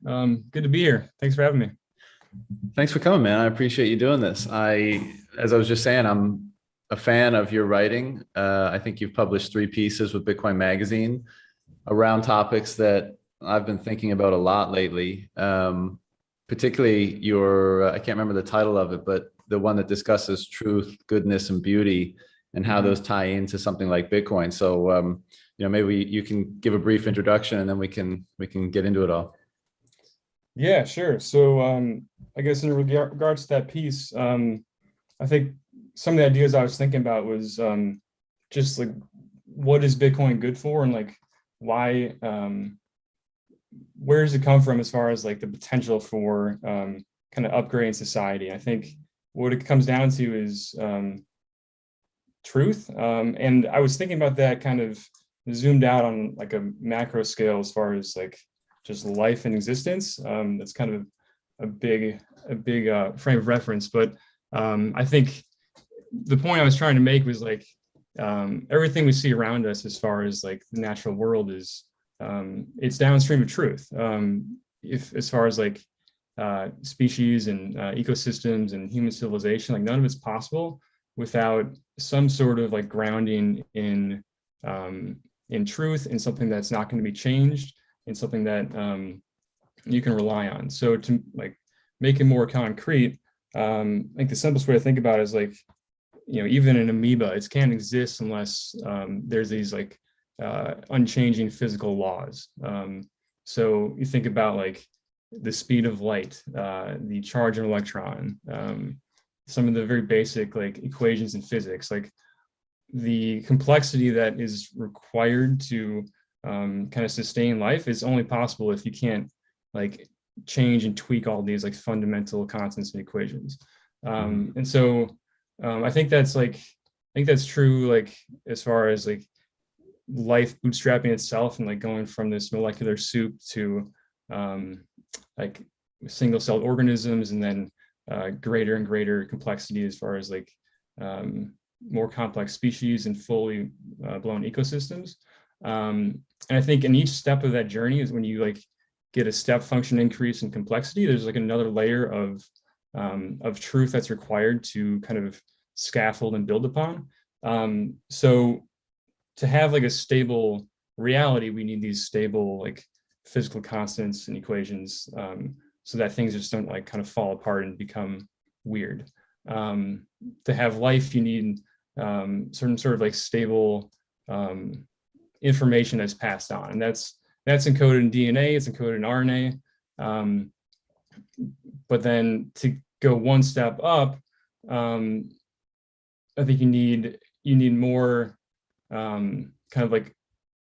Good to be here. Thanks for having me. Thanks for coming, man. I appreciate you doing this. As I was just saying, I'm a fan of your writing. I think you've published 3 pieces with Bitcoin Magazine around topics that I've been thinking about a lot lately. Particularly I can't remember the title of it, but the one that discusses truth, goodness, and beauty, and how those tie into something like Bitcoin. So, maybe you can give a brief introduction, and then we can get into it all. Yeah, sure. So, I guess in regards to that piece, I think some of the ideas I was thinking about was just like, what is Bitcoin good for, and like why, where does it come from as far as like the potential for kind of upgrading society? I think what it comes down to is truth. And I was thinking about that kind of zoomed out on like a macro scale as far as like just life and existence. That's kind of a big frame of reference. But I think the point I was trying to make was like everything we see around us as far as like the natural world is it's downstream of truth. If as far as like species and ecosystems and human civilization, like none of it's possible without some sort of like grounding in truth, in something that's not going to be changed, in something that you can rely on. So to like make it more concrete, like the simplest way to think about it is like, even an amoeba, it can't exist unless there's these like unchanging physical laws. So you think about like the speed of light, the charge of an electron, some of the very basic like equations in physics, like the complexity that is required to kind of sustain life is only possible if you can't like change and tweak all these like fundamental constants and equations. And so I think that's true, like as far as like life bootstrapping itself and like going from this molecular soup to like single-celled organisms, and then greater and greater complexity as far as like more complex species and fully blown ecosystems. And I think in each step of that journey is when you like get a step function increase in complexity, there's like another layer of truth that's required to kind of scaffold and build upon. So to have like a stable reality, we need these stable like physical constants and equations, so that things just don't like kind of fall apart and become weird. To have life, you need some sort of like stable information that's passed on, and that's encoded in DNA, it's encoded in RNA. But then to go one step up, I think you need more kind of like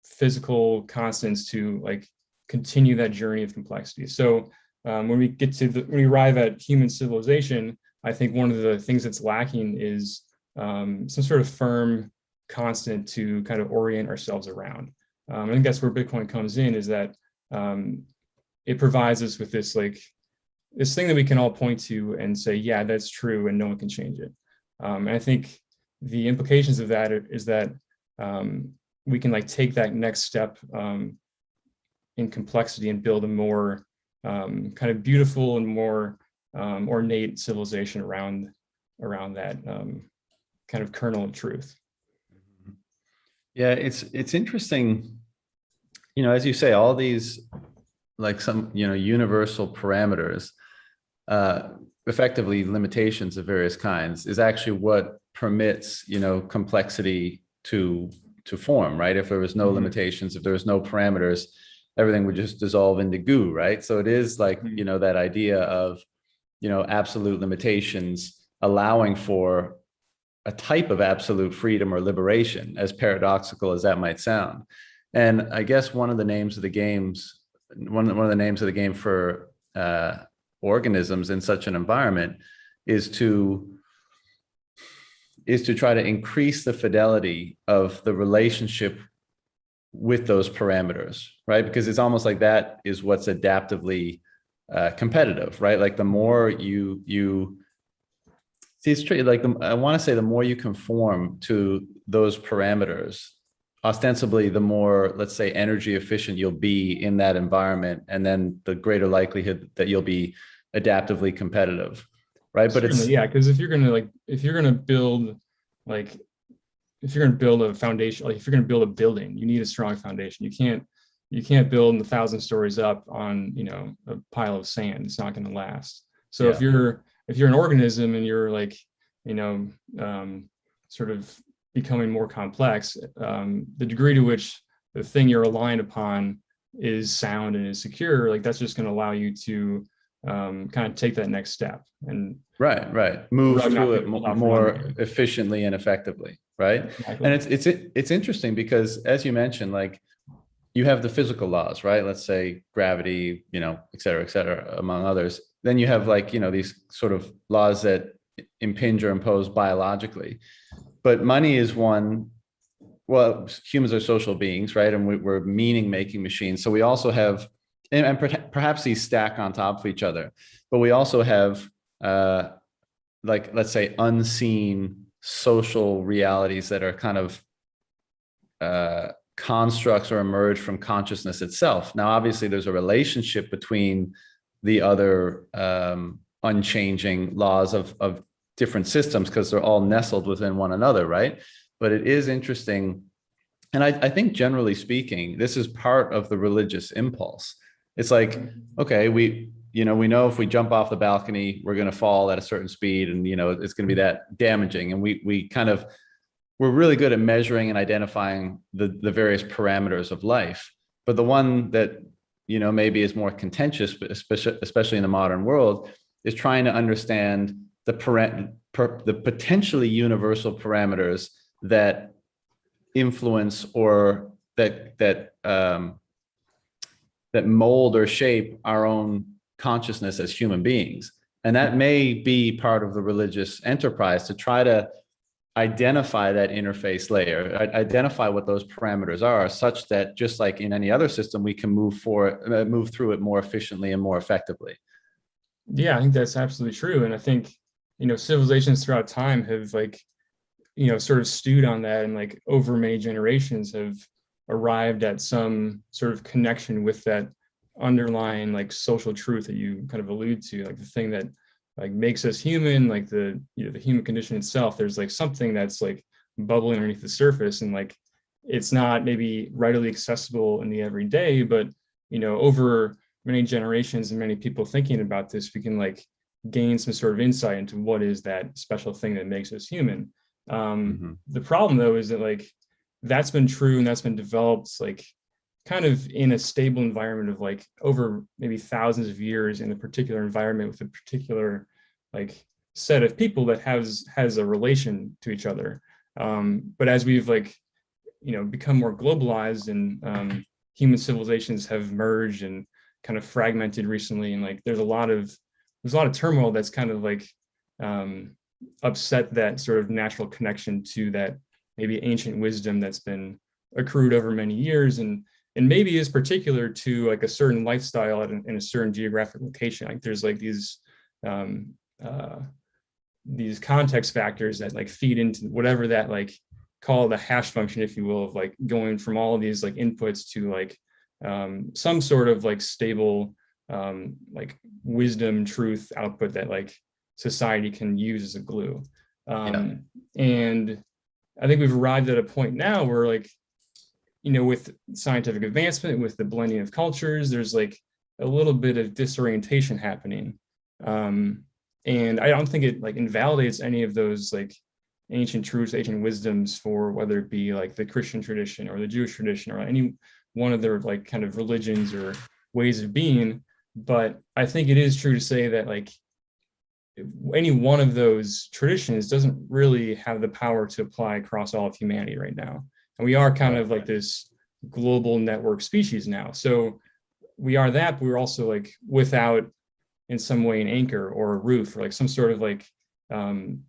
physical constants to like continue that journey of complexity. So when we arrive at human civilization, I think one of the things that's lacking is some sort of firm constant to kind of orient ourselves around. I think that's where Bitcoin comes in, is that it provides us with this thing that we can all point to and say, yeah, that's true, and no one can change it. And I think the implications of that is that we can like take that next step in complexity and build a more kind of beautiful and more ornate civilization around that kind of kernel of truth. Yeah, it's interesting. As you say, all these like some universal parameters, effectively limitations of various kinds, is actually what permits complexity to form, right? If there was no limitations, if there was no parameters, everything would just dissolve into goo, right? So it is like that idea of absolute limitations allowing for a type of absolute freedom or liberation, as paradoxical as that might sound. And I guess one of the names of the game for organisms in such an environment is to try to increase the fidelity of the relationship with those parameters, right? Because it's almost like that is what's adaptively competitive, right? Like the more you see, it's true. Like I want to say the more you conform to those parameters ostensibly, the more, let's say, energy efficient you'll be in that environment, and then the greater likelihood that you'll be adaptively competitive, right? But Certainly, it's yeah, because if you're gonna build like if you're gonna build a foundation, like if you're gonna build a building, you need a strong foundation. You can't build 1,000 stories up on, a pile of sand. It's not gonna last. So yeah, if you're an organism and you're like, you know, sort of becoming more complex, the degree to which the thing you're relying upon is sound and is secure, like that's just going to allow you to kind of take that next step and right. the Move rug not through be it pulled out from under more you. efficiently and effectively, right? And Exactly. it's interesting because, as you mentioned, like, you have the physical laws, right? Let's say gravity, et cetera, among others. Then you have, like, these sort of laws that impinge or impose biologically. But money is one. Well, humans are social beings, right? And we're meaning making machines. So we also have, and perhaps these stack on top of each other, but we also have, like, let's say, unseen social realities that are kind of constructs or emerge from consciousness itself. Now, obviously, there's a relationship between the other unchanging laws of different systems because they're all nestled within one another, right? But it is interesting. And I think, generally speaking, this is part of the religious impulse. It's like, okay, we know if we jump off the balcony, we're going to fall at a certain speed, and it's going to be that damaging. And we're really good at measuring and identifying the various parameters of life. But the one that, maybe is more contentious, especially in the modern world, is trying to understand the potentially universal parameters that influence or that mold or shape our own consciousness as human beings. And that may be part of the religious enterprise, to try to identify that interface layer, identify what those parameters are, such that, just like in any other system, we can move through it more efficiently and more effectively. Yeah, I think that's absolutely true. And I think, civilizations throughout time have like, sort of stewed on that, and like over many generations have arrived at some sort of connection with that underlying like social truth that you kind of allude to, like the thing that like makes us human, like the human condition itself. There's like something that's like bubbling underneath the surface, and like it's not maybe readily accessible in the everyday, but over many generations and many people thinking about this, we can like gain some sort of insight into what is that special thing that makes us human. Mhm. The problem though is that like that's been true and that's been developed like kind of in a stable environment of like over maybe thousands of years in a particular environment with a particular like set of people that has a relation to each other. But as we've like become more globalized, and human civilizations have merged and kind of fragmented recently, and like there's a lot of turmoil that's kind of like upset that sort of natural connection to that maybe ancient wisdom that's been accrued over many years, and maybe is particular to like a certain lifestyle in a certain geographic location. Like there's like um, these context factors that like feed into whatever that like call the hash function, if you will, of like going from all of these like inputs to like some sort of like stable like wisdom truth output that like society can use as a glue. Yeah. And I think we've arrived at a point now where like with scientific advancement, with the blending of cultures, there's like a little bit of disorientation happening. And I don't think it like invalidates any of those like ancient truths, ancient wisdoms, for whether it be like the Christian tradition or the Jewish tradition or any one of their like kind of religions or ways of being. But I think it is true to say that like any one of those traditions doesn't really have the power to apply across all of humanity right now. And we are kind Right. of like this global network species now. So we are that, but we're also like without in some way an anchor or a roof or like some sort of like um,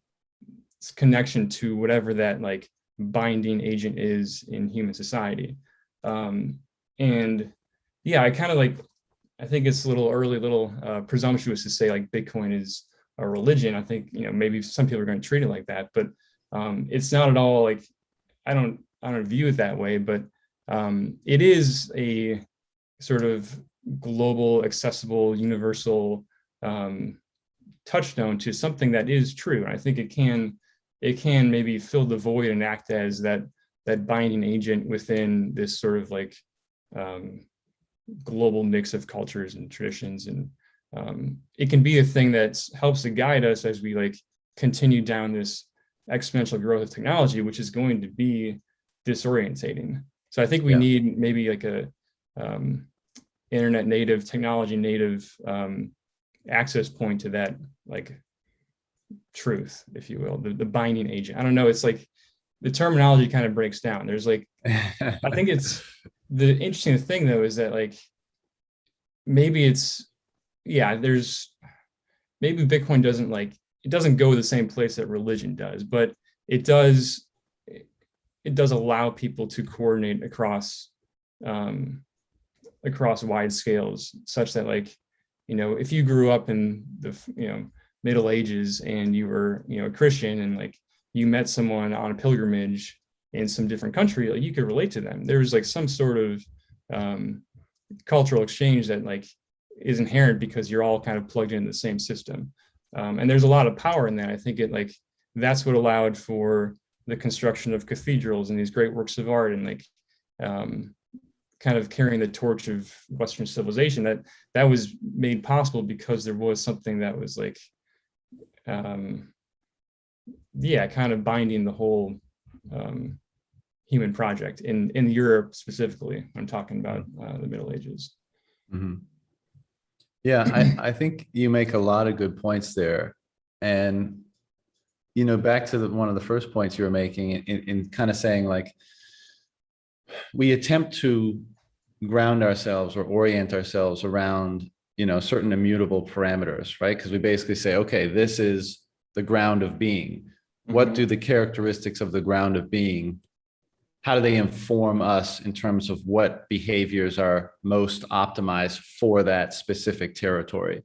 connection to whatever that like binding agent is in human society. And yeah, I kind of like, I think it's a little early, little presumptuous to say like Bitcoin is a religion. I think, maybe some people are going to treat it like that, but it's not at all like, I don't don't view it that way, but it is a sort of global, accessible, universal touchstone to something that is true. And I think it can maybe fill the void and act as that binding agent within this sort of like global mix of cultures and traditions. And it can be a thing that helps to guide us as we like continue down this exponential growth of technology, which is going to be disorientating. So I think we need maybe like a internet native, technology native access point to that like truth, if you will, the binding agent. I don't know, it's like the terminology kind of breaks down. There's like, I think it's the interesting thing though is that like maybe it's there's maybe Bitcoin doesn't like, it doesn't go the same place that religion does, but it does allow people to coordinate across wide scales, such that like, you know, if you grew up in the Middle Ages and you were a Christian and like you met someone on a pilgrimage in some different country, like you could relate to them. There's like some sort of cultural exchange that like is inherent because you're all kind of plugged into the same system. And there's a lot of power in that. I think it like that's what allowed for the construction of cathedrals and these great works of art and like kind of carrying the torch of Western civilization. That was made possible because there was something that was like kind of binding the whole human project in Europe specifically. I'm talking about the Middle Ages. Mm-hmm. Yeah, I think you make a lot of good points there. And, you know, back to one of the first points you were making in kind of saying like, we attempt to ground ourselves or orient ourselves around, you know, certain immutable parameters, right? Because we basically say, okay, this is the ground of being. What do the characteristics of the ground of being, how do they inform us in terms of what behaviors are most optimized for that specific territory?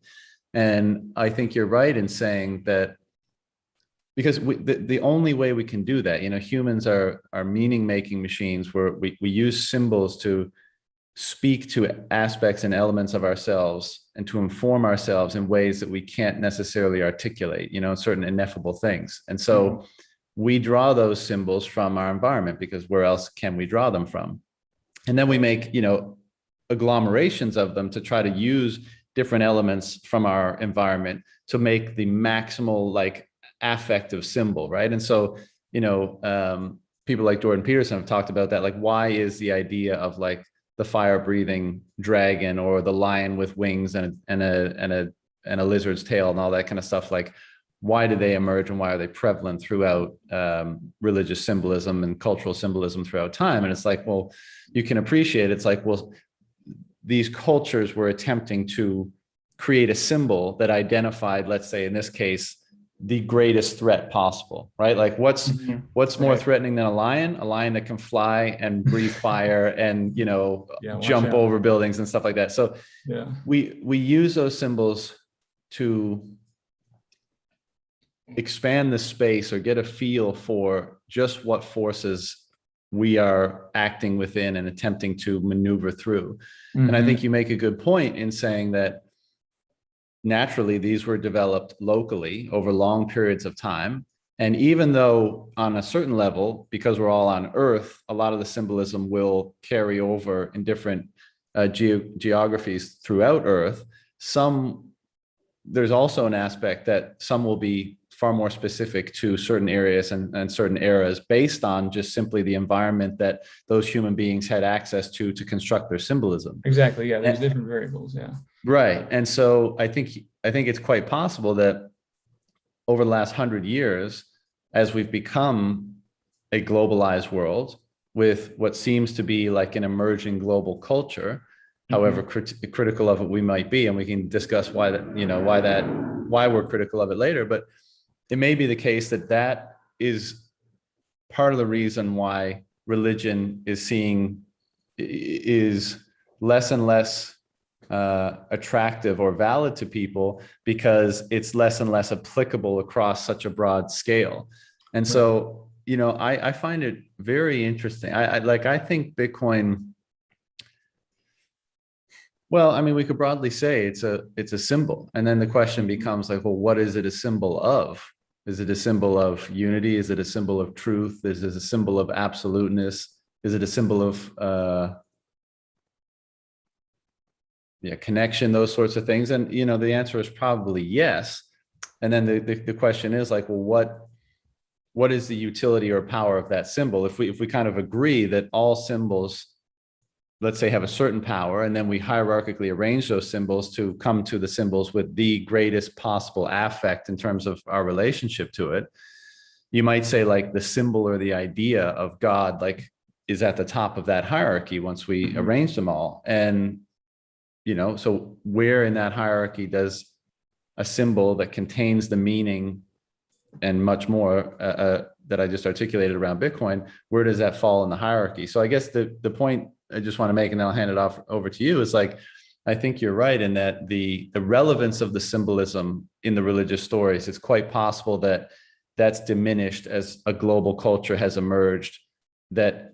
And I think you're right in saying that, because the only way we can do that, you know, humans are meaning-making machines where we use symbols to speak to aspects and elements of ourselves and to inform ourselves in ways that we can't necessarily articulate, you know, certain ineffable things. And so we draw those symbols from our environment, because where else can we draw them from? And then we make, you know, agglomerations of them to try to use different elements from our environment to make the maximal like affective symbol, right? And so, you know, people like Jordan Peterson have talked about that. Like, why is the idea of like the fire-breathing dragon or the lion with wings and a lizard's tail and all that kind of stuff, like, why do they emerge and why are they prevalent throughout religious symbolism and cultural symbolism throughout time? And it's like, well, you can appreciate, it's like, well, these cultures were attempting to create a symbol that identified, let's say in this case, the greatest threat possible, right? Like what's more threatening than a lion? A lion that can fly and breathe fire and, you know, jump over buildings and stuff like that. So we use those symbols to expand the space or get a feel for just what forces we are acting within and attempting to maneuver through. And I think you make a good point in saying that naturally these were developed locally over long periods of time. And even though on a certain level, because we're all on Earth, a lot of the symbolism will carry over in different geographies throughout Earth, there's also an aspect that some will be far more specific to certain areas and certain eras based on just simply the environment that those human beings had access to construct their symbolism. Exactly. Yeah. There's different variables. Yeah. Right. And so I think it's quite possible that over the last 100 years, as we've become a globalized world with what seems to be like an emerging global culture, however critical of it we might be, and we can discuss why we're critical of it later, but it may be the case that is part of the reason why religion is less and less attractive or valid to people, because it's less and less applicable across such a broad scale. And so I find it very interesting. I think Bitcoin, well, I mean, we could broadly say it's a symbol. And then the question becomes like, well, what is it a symbol of? Is it a symbol of unity? Is it a symbol of truth? Is it a symbol of absoluteness? Is it a symbol of connection, those sorts of things? And the answer is probably yes. And then the question is like, well, what is the utility or power of that symbol? If we kind of agree that all symbols, let's say, have a certain power, and then we hierarchically arrange those symbols to come to the symbols with the greatest possible affect in terms of our relationship to it, you might say like the symbol or the idea of God like is at the top of that hierarchy once we arrange them all. And so where in that hierarchy does a symbol that contains the meaning and much more that I just articulated around Bitcoin, where does that fall in the hierarchy? So I guess the point I just want to make, and then I'll hand it off over to you, is like, I think you're right in that the relevance of the symbolism in the religious stories, it's quite possible that that's diminished as a global culture has emerged. That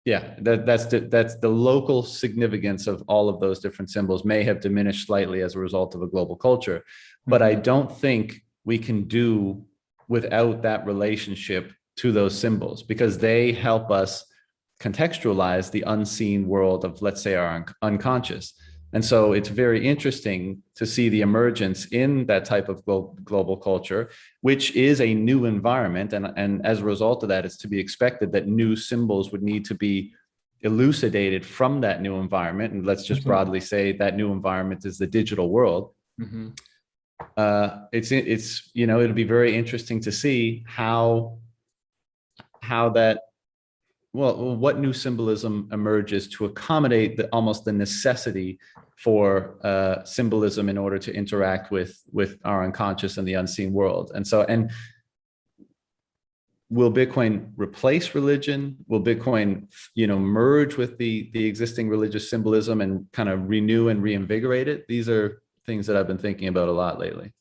that's the local significance of all of those different symbols may have diminished slightly as a result of a global culture. But I don't think we can do without that relationship to those symbols, because they help us contextualize the unseen world of, let's say, our unconscious. And so it's very interesting to see the emergence in that type of global culture, which is a new environment. And as a result of that, it's to be expected that new symbols would need to be elucidated from that new environment. And let's just broadly say that new environment is the digital world. It's it'll be very interesting to see how that, well, what new symbolism emerges to accommodate almost the necessity for symbolism in order to interact with our unconscious and the unseen world. And will Bitcoin replace religion? Will Bitcoin, merge with the existing religious symbolism and kind of renew and reinvigorate it? These are things that I've been thinking about a lot lately.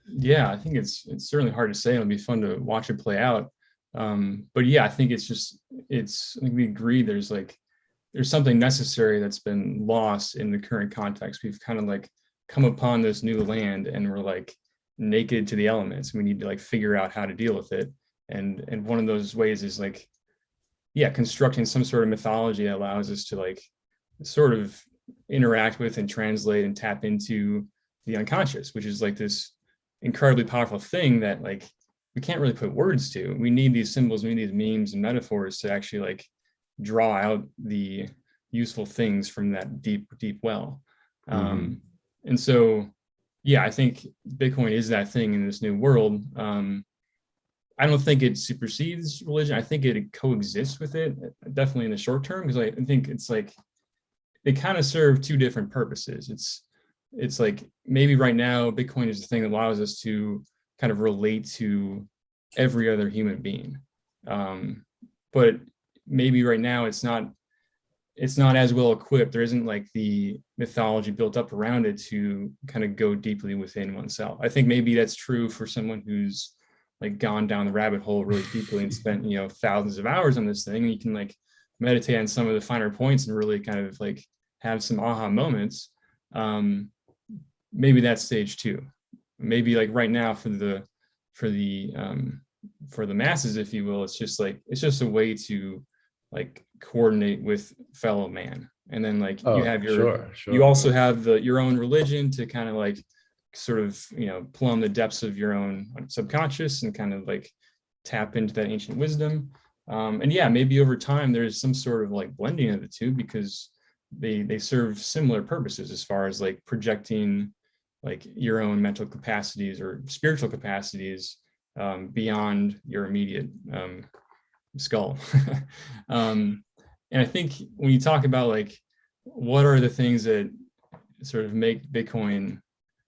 Yeah, I think it's certainly hard to say. It'll be fun to watch it play out. But yeah, I think I think we agree there's something necessary that's been lost in the current context. We've kind of like come upon this new land and we're like naked to the elements. We need to like figure out how to deal with it. And one of those ways is like, constructing some sort of mythology that allows us to like sort of interact with and translate and tap into the unconscious, which is like this incredibly powerful thing that like we can't really put words to. We need these symbols, we need these memes and metaphors to actually like draw out the useful things from that deep well. And so, I think Bitcoin is that thing in this new world. I don't think it supersedes religion. I think it coexists with it, definitely in the short term, because I think it's like they kind of serve two different purposes. It's like maybe right now Bitcoin is the thing that allows us to kind of relate to every other human being, but maybe right now it's not as well equipped. There isn't like the mythology built up around it to kind of go deeply within oneself. I think maybe that's true for someone who's like gone down the rabbit hole really deeply and spent thousands of hours on this thing, and you can like meditate on some of the finer points and really kind of like have some aha moments. Maybe that's stage two. Maybe like right now for the masses, if you will, it's just a way to like coordinate with fellow man. And then like you have you also have your own religion to kind of like sort of plumb the depths of your own subconscious and kind of like tap into that ancient wisdom. And maybe over time there's some sort of like blending of the two, because they serve similar purposes as far as like projecting like your own mental capacities or spiritual capacities beyond your immediate skull. And I think when you talk about like what are the things that sort of make Bitcoin,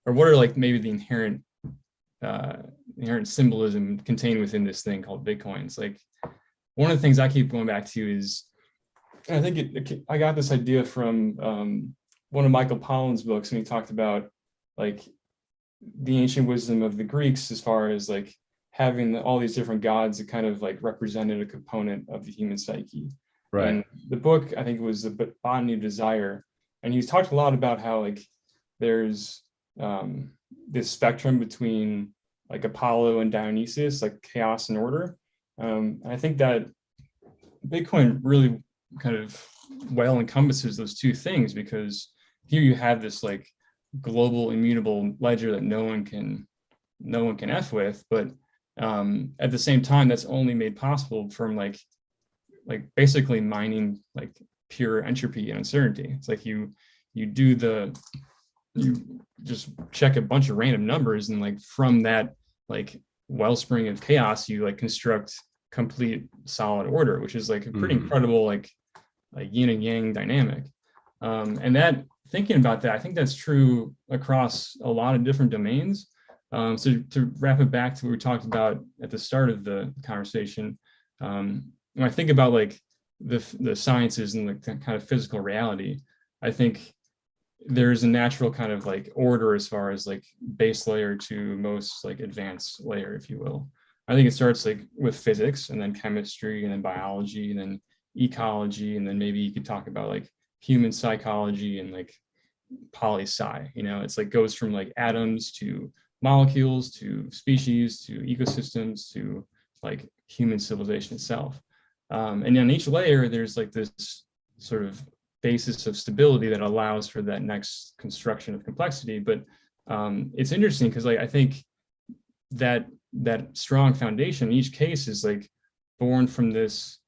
or what are like maybe the inherent symbolism contained within this thing called Bitcoin, it's like one of the things I keep going back to is, I think I got this idea from one of Michael Pollan's books, when he talked about like the ancient wisdom of the Greeks as far as like having all these different gods that kind of like represented a component of the human psyche. Right. And the book, I think it was the Botany of Desire, and he's talked a lot about how like there's this spectrum between like Apollo and Dionysus, like chaos and order. And I think that Bitcoin really kind of well encompasses those two things, because here you have this like global immutable ledger that no one can F with, but at the same time, that's only made possible from like basically mining like pure entropy and uncertainty. It's like you just check a bunch of random numbers, and like from that like wellspring of chaos, you like construct complete solid order, which is like a pretty incredible like yin and yang dynamic. And that, thinking about that, I think that's true across a lot of different domains. So to wrap it back to what we talked about at the start of the conversation, when I think about like the sciences and the kind of physical reality, I think there's a natural kind of like order as far as like base layer to most like advanced layer, if you will. I think it starts like with physics, and then chemistry, and then biology, and then ecology, and then maybe you could talk about like human psychology and like poli-sci. It's like goes from like atoms to molecules to species to ecosystems to like human civilization itself. And on each layer, there's like this sort of basis of stability that allows for that next construction of complexity. But it's interesting because like I think that strong foundation in each case is like born from this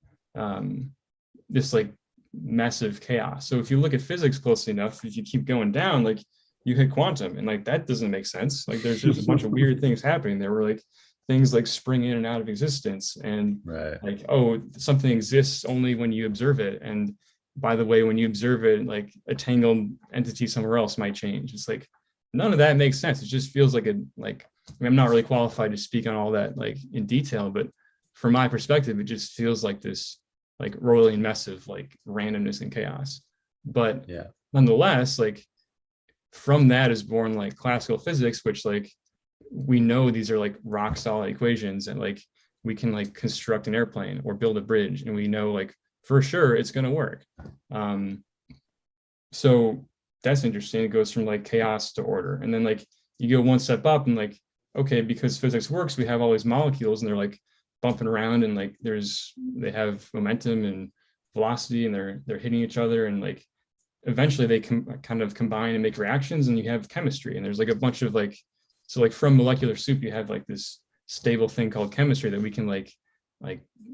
this like massive chaos. So if you look at physics closely enough, if you keep going down, like you hit quantum, and like that doesn't make sense. Like there's just a bunch of weird things happening. There were like things like spring in and out of existence, and like, oh, something exists only when you observe it. And by the way, when you observe it, like a tangled entity somewhere else might change. It's like none of that makes sense. It just feels like I'm not really qualified to speak on all that like in detail, but from my perspective, it just feels like this like roiling mess of like randomness and chaos. But nonetheless, like from that is born like classical physics, which like we know these are like rock solid equations, and like we can like construct an airplane or build a bridge, and we know like for sure it's going to work. So that's interesting. It goes from like chaos to order, and then like you go one step up, and like, okay, because physics works, we have all these molecules, and they're like bumping around, and like they have momentum and velocity, and they're hitting each other, and like eventually they kind of combine and make reactions, and you have chemistry. And there's like a bunch of like, so like from molecular soup, you have like this stable thing called chemistry that we can like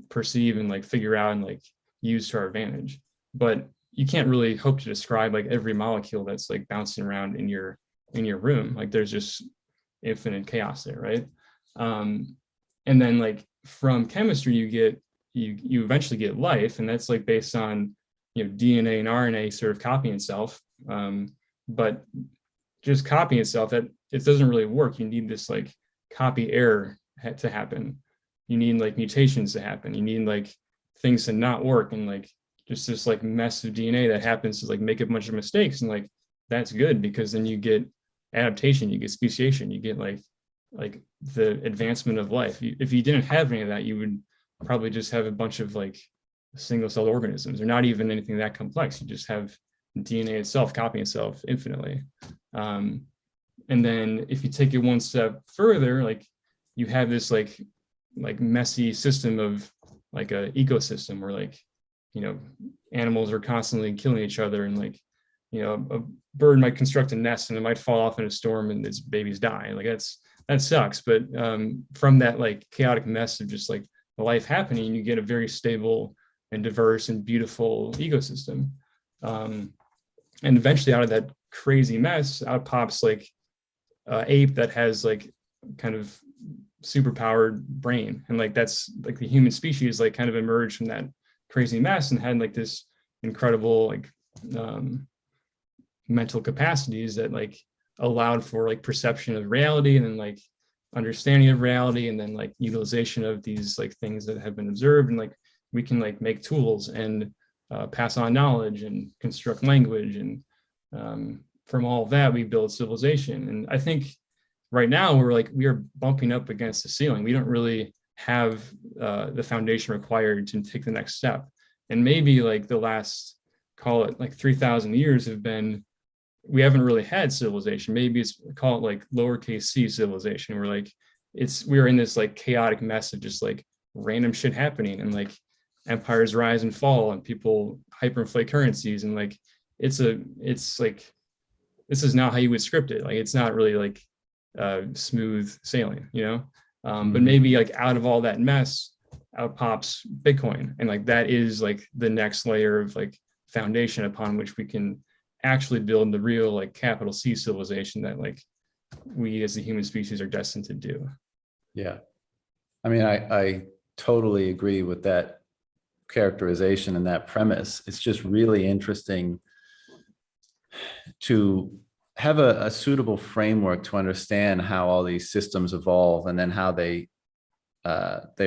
perceive and like figure out and like use to our advantage. But you can't really hope to describe like every molecule that's like bouncing around in your room. Like there's just infinite chaos there, right? And then like from chemistry, you eventually get life, and that's like based on DNA and RNA sort of copying itself. But just copying itself, that it doesn't really work. You need this like copy error to happen. You need like mutations to happen. You need like things to not work, and like just this like mess of DNA that happens to like make a bunch of mistakes. And like that's good, because then you get adaptation, you get speciation, you get like the advancement of life. If you didn't have any of that, you would probably just have a bunch of like single-celled organisms, or not even anything that complex. You just have DNA itself copying itself infinitely. And then if you take it one step further, like you have this like messy system of like a ecosystem where like animals are constantly killing each other, and like a bird might construct a nest and it might fall off in a storm and its babies die. Like that sucks. But from that like chaotic mess of just like life happening, you get a very stable and diverse and beautiful ecosystem. And eventually out of that crazy mess, out pops like ape that has like kind of superpowered brain. And like that's like the human species like kind of emerged from that crazy mess and had like this incredible like mental capacities that like allowed for like perception of reality, and then like understanding of reality, and then like utilization of these like things that have been observed. And like we can like make tools and pass on knowledge and construct language, and from all of that we build civilization. And I think right now we are bumping up against the ceiling. We don't really have the foundation required to take the next step. And maybe like the last, call it like 3,000 years have been, we haven't really had civilization. Maybe it's, call it like lowercase c civilization. We're like, we're in this like chaotic mess of just like random shit happening, and like empires rise and fall and people hyperinflate currencies, and like it's like, this is not how you would script it. Like it's not really like smooth sailing, you know. But Mhm. maybe like out of all that mess, out pops Bitcoin, and like that is like the next layer of like foundation upon which we can actually build the real like capital C civilization that like we as the human species are destined to do. Yeah. I mean, I totally agree with that characterization and that premise. It's just really interesting to have a suitable framework to understand how all these systems evolve and then how they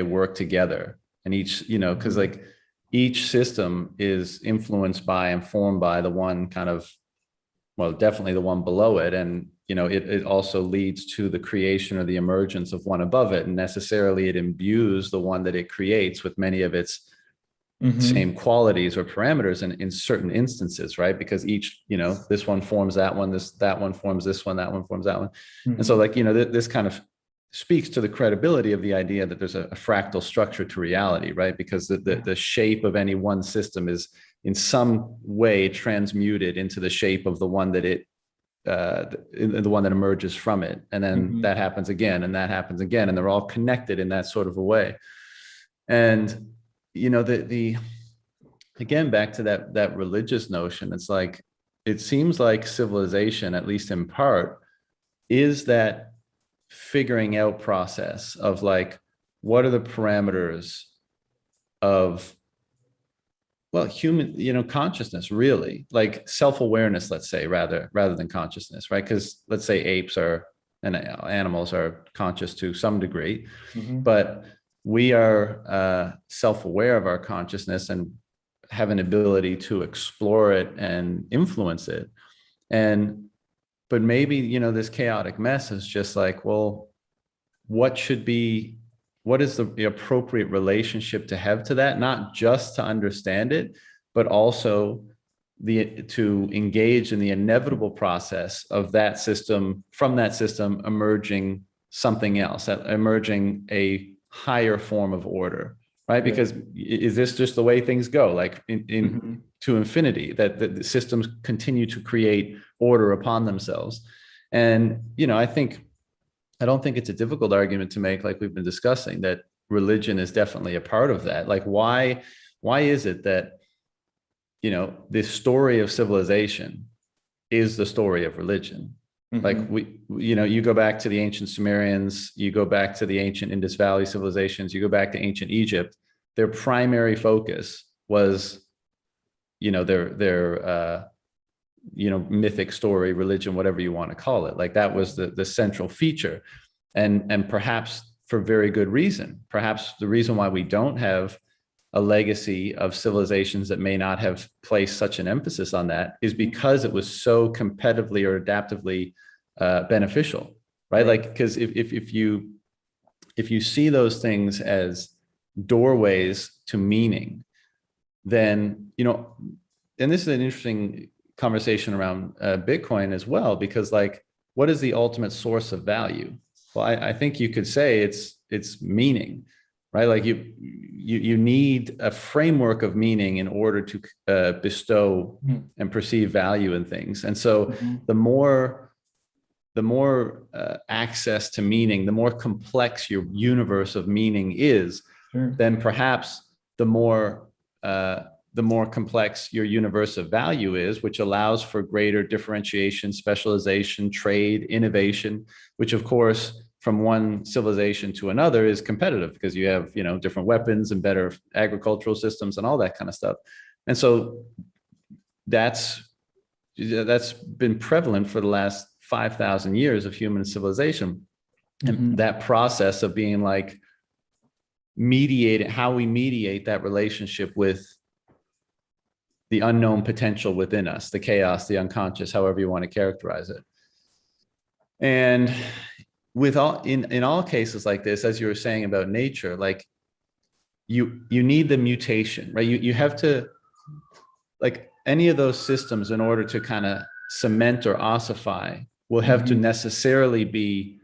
work together. And each, you know, because like each system is influenced by and formed by the one kind of, well, definitely the one below it. And, you know, it also leads to the creation or the emergence of one above it. And necessarily it imbues the one that it creates with many of its Mm-hmm. same qualities or parameters in certain instances, right? Because each, you know, this one forms that one, that one forms this one, that one forms that one. And so Mm-hmm. like, you know, this kind of speaks to the credibility of the idea that there's a fractal structure to reality, right? Because the shape of any one system is in some way transmuted into the shape of the one that it the one that emerges from it. And then Mm-hmm. that happens again, and that happens again, and they're all connected in that sort of a way. And you know, the again, back to that religious notion, it's like it seems like civilization, at least in part, is that figuring out process of like, what are the parameters of, well, human, you know, consciousness, really, like self-awareness, let's say, rather than consciousness, right? Because let's say apes are, and animals are conscious to some degree, Mm-hmm. but we are self-aware of our consciousness and have an ability to explore it and influence it. And but maybe, you know, this chaotic mess is just like, well, what should be, what is the appropriate relationship to have to that, not just to understand it, but also to engage in the inevitable process of that system, from that system emerging something else, emerging a higher form of order, right? Yeah. Because is this just the way things go, like in Mm-hmm. to infinity, that the systems continue to create order upon themselves? And you know, I don't think it's a difficult argument to make, like we've been discussing, that religion is definitely a part of that. Like, why is it that, you know, this story of civilization is the story of religion? Like Mm-hmm. you know, you go back to the ancient Sumerians, you go back to the ancient Indus Valley civilizations, you go back to ancient Egypt, their primary focus was, you know, their you know, mythic story, religion, whatever you want to call it. Like that was the central feature. And perhaps for very good reason. Perhaps the reason why we don't have a legacy of civilizations that may not have placed such an emphasis on that is because it was so competitively or adaptively beneficial, right? Right. Like, because if you see those things as doorways to meaning, then, you know, and this is an interesting conversation around Bitcoin as well, because like, what is the ultimate source of value? Well, I think you could say it's meaning, right? Like you need a framework of meaning in order to bestow and perceive value in things. And so Mm-hmm. the more access to meaning, the more complex your universe of meaning is, Sure. then perhaps the more the more complex your universe of value is, which allows for greater differentiation, specialization, trade, innovation, which of course, from one civilization to another is competitive because you have, you know, different weapons and better agricultural systems and all that kind of stuff. And so that's been prevalent for the last 5,000 years of human civilization. And Mm-hmm. that process of being like mediating, how we mediate that relationship with the unknown potential within us, the chaos, the unconscious, however you want to characterize it. And with all in all cases like this, as you were saying about nature, like you need the mutation, right? You have to, like any of those systems, in order to kind of cement or ossify, will have to Mhm. necessarily be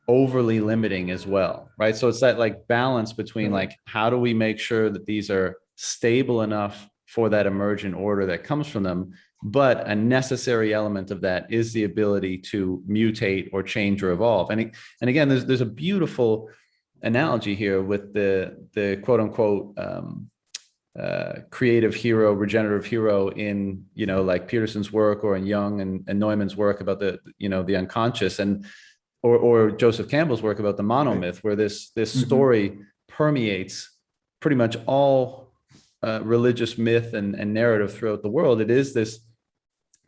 overly limiting as well, right? So it's that like balance between Right. like, how do we make sure that these are stable enough for that emergent order that comes from them, but a necessary element of that is the ability to mutate or change or evolve. And again, there's a beautiful analogy here with the quote unquote creative hero, regenerative hero in, you know, like Peterson's work, or in Jung and Neumann's work about the, you know, the unconscious, and or Joseph Campbell's work about the Right. monomyth, where this Mhm. story permeates pretty much all religious myth and narrative throughout the world. It is this,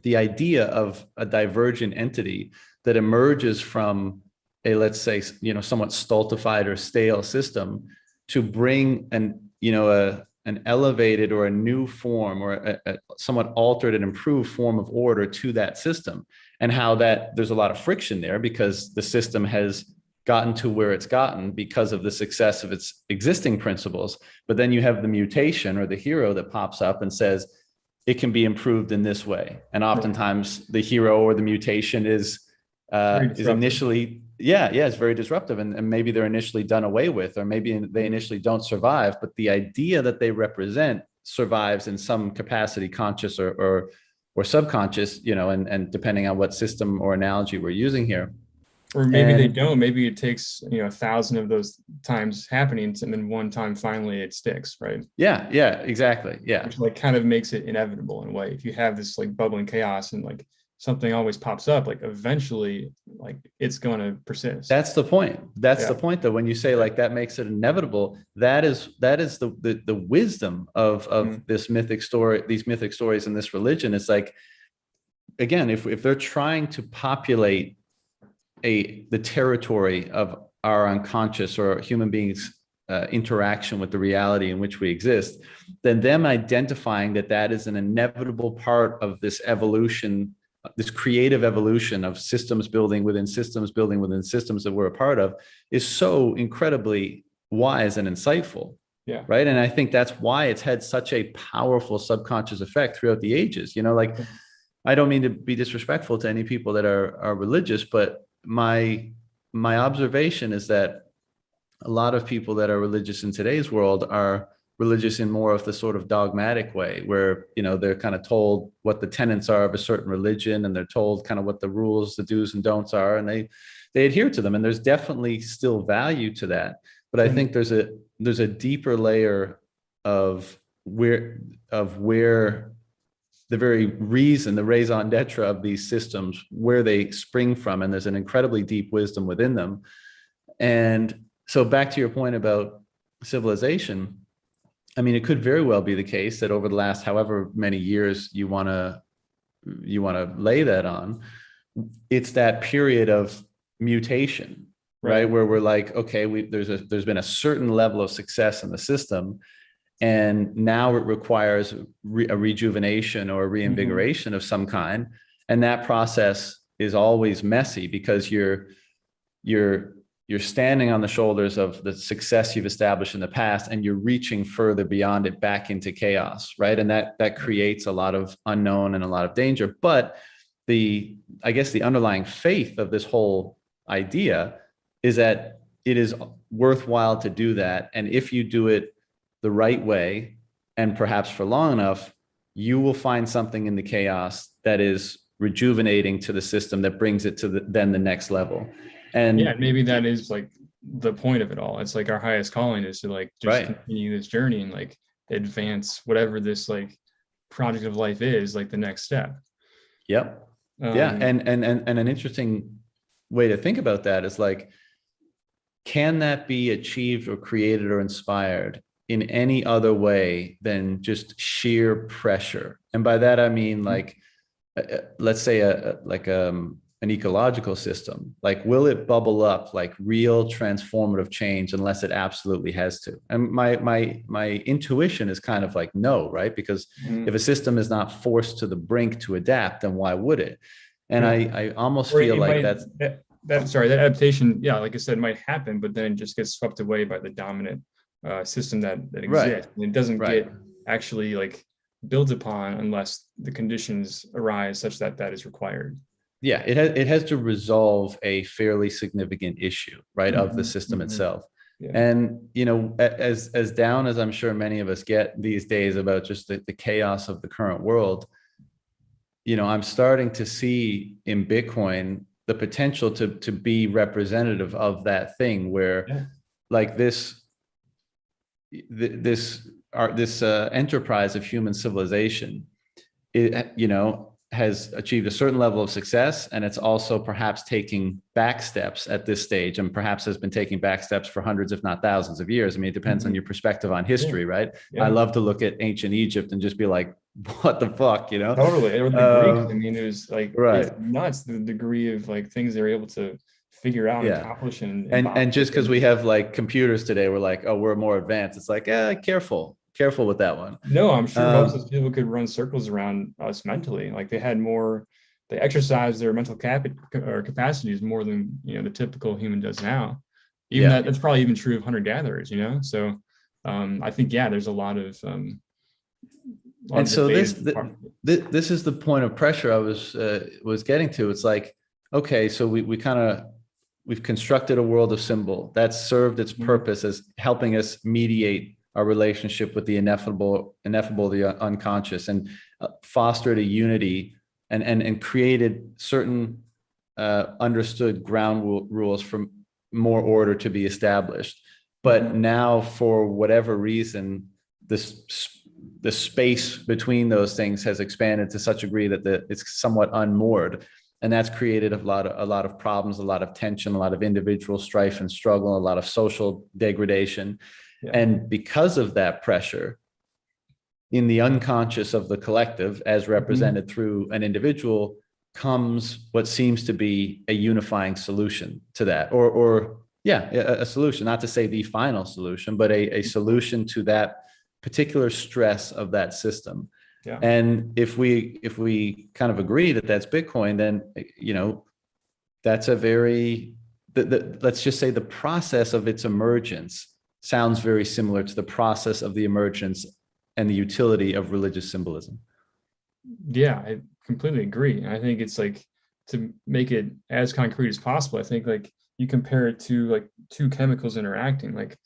the idea of a divergent entity that emerges from a, let's say, you know, somewhat stultified or stale system, to bring an, you know, an elevated or a new form, or a somewhat altered and improved form of order to that system. And how that there's a lot of friction there, because the system has gotten to where it's gotten because of the success of its existing principles. But then you have the mutation, or the hero, that pops up and says it can be improved in this way. And Right. oftentimes the hero or the mutation Very is disruptive. initially, yeah, it's very disruptive, and maybe they're initially done away with, or maybe they Mhm. initially don't survive, but the idea that they represent survives in some capacity, conscious or subconscious, you know, and depending on what system or analogy we're using here. Or maybe they And don't. Maybe it takes, 1,000 of those times happening, and then one time finally it sticks, right? yeah, exactly. Yeah. Which like kind of makes it inevitable in a way. If you have this like bubbling chaos and like something always pops up, like eventually like it's going to persist. That's the point. That's the Yeah. point, though. When you say Yeah. like that makes it inevitable, that is the wisdom of Mhm. this mythic story, these mythic stories in this religion. It's like, again, if they're trying to populate the territory of our unconscious, or human beings interaction with the reality in which we exist, then them identifying that that is an inevitable part of this evolution, this creative evolution of systems building within systems building within systems that we're a part of, is so incredibly wise and insightful. Yeah. Right. And I think that's why it's had such a powerful subconscious effect throughout the ages. You know, like, I don't mean to be disrespectful to any people that are religious, but my observation is that a lot of people that are religious in today's world are religious in more of the sort of dogmatic way, where, you know, they're kind of told what the tenets are of a certain religion, and they're told kind of what the rules, the do's and don'ts are, and they adhere to them. And there's definitely still value to that, but I And think there's a deeper layer of where the very reason, the raison d'etre of these systems, where they spring from, and there's an incredibly deep wisdom within them. And so, back to your point about civilization, I mean, it could very well be the case that over the last however many years you want to lay that on, it's that period of mutation, right, right. where we're like, okay, there's been a certain level of success in the system, and now it requires a rejuvenation or a Mhm. reinvigoration of some kind. And that process is always messy, because you're you're standing on the shoulders of the success you've established in the past, and you're reaching further beyond it back into chaos, right? And that creates a lot of unknown and a lot of danger. But the I guess the underlying faith of this whole idea is that it is worthwhile to do that, and if you do it the right way, and perhaps for long enough, you will find something in the chaos that is rejuvenating to the system, that brings it to then the next level. Yeah, And maybe that is like the point of it all. It's like our highest calling is to like just right. continue this journey and like advance whatever this like project of life is, like the next step. Yep. Yeah. Um, And an interesting way to think about that is like, can that be achieved or created or inspired in any other way than just sheer pressure? And by that I mean, like, let's say an ecological system, like, will it bubble up like real transformative change unless it absolutely has to? And my intuition is kind of like, no, right? Because if mhm. a system is not forced to the brink to adapt, then why would it? And Yeah. I almost Or feel it like might that's that adaptation, yeah, like I said, might happen, but then it just gets swept away by the dominant system that Right, exists, and it doesn't right. get actually like built upon unless the conditions arise such that that is required. Yeah, it has to resolve a fairly significant issue, right, of the system itself. Yeah. And as down as I'm sure many of us get these days about just the chaos of the current world, I'm starting to see in Bitcoin the potential to be representative of that thing where Yeah. like this enterprise of human civilization, it has achieved a certain level of success, and it's also perhaps taking back steps at this stage, and perhaps has been taking back steps for hundreds if not thousands of years. I mean, it depends on your perspective on Yeah. history, right? I Yeah. love to look at ancient Egypt and just be like, what the fuck, Totally. Or the Greeks. I mean, it was like it's right. nuts the degree of like things they were able to figure out and Yeah. accomplish and And embody. just because we have like computers today, we're like, oh, we're more advanced. It's like, careful with that one. No, I'm sure most of um those people could run circles around us mentally. Like they had more, they exercised their mental or capacities more than the typical human does now. Even yeah. that's probably even true of hunter gatherers. So I think yeah, there's a lot And of so debate. this is the point of pressure I was getting to. It's like, okay, so we've constructed a world of symbol that's served its purpose as helping us mediate our relationship with the ineffable, the unconscious, and fostered a unity and created certain understood ground rules for more order to be established. But now, for whatever reason, the space between those things has expanded to such a degree that it's somewhat unmoored. And that's created a lot of problems, a lot of tension, a lot of individual strife and struggle, a lot of social degradation. Yeah. And because of that pressure, in the unconscious of the collective, as represented through an individual, comes what seems to be a unifying solution to that, or a solution, not to say the final solution, but a solution to that particular stress of that system. Yeah. And if we kind of agree that that's Bitcoin, then that's a very let's just say the process of its emergence sounds very similar to the process of the emergence and the utility of religious symbolism. Yeah, I completely agree. And I think it's like, to make it as concrete as possible, I think like you compare it to like two chemicals interacting, like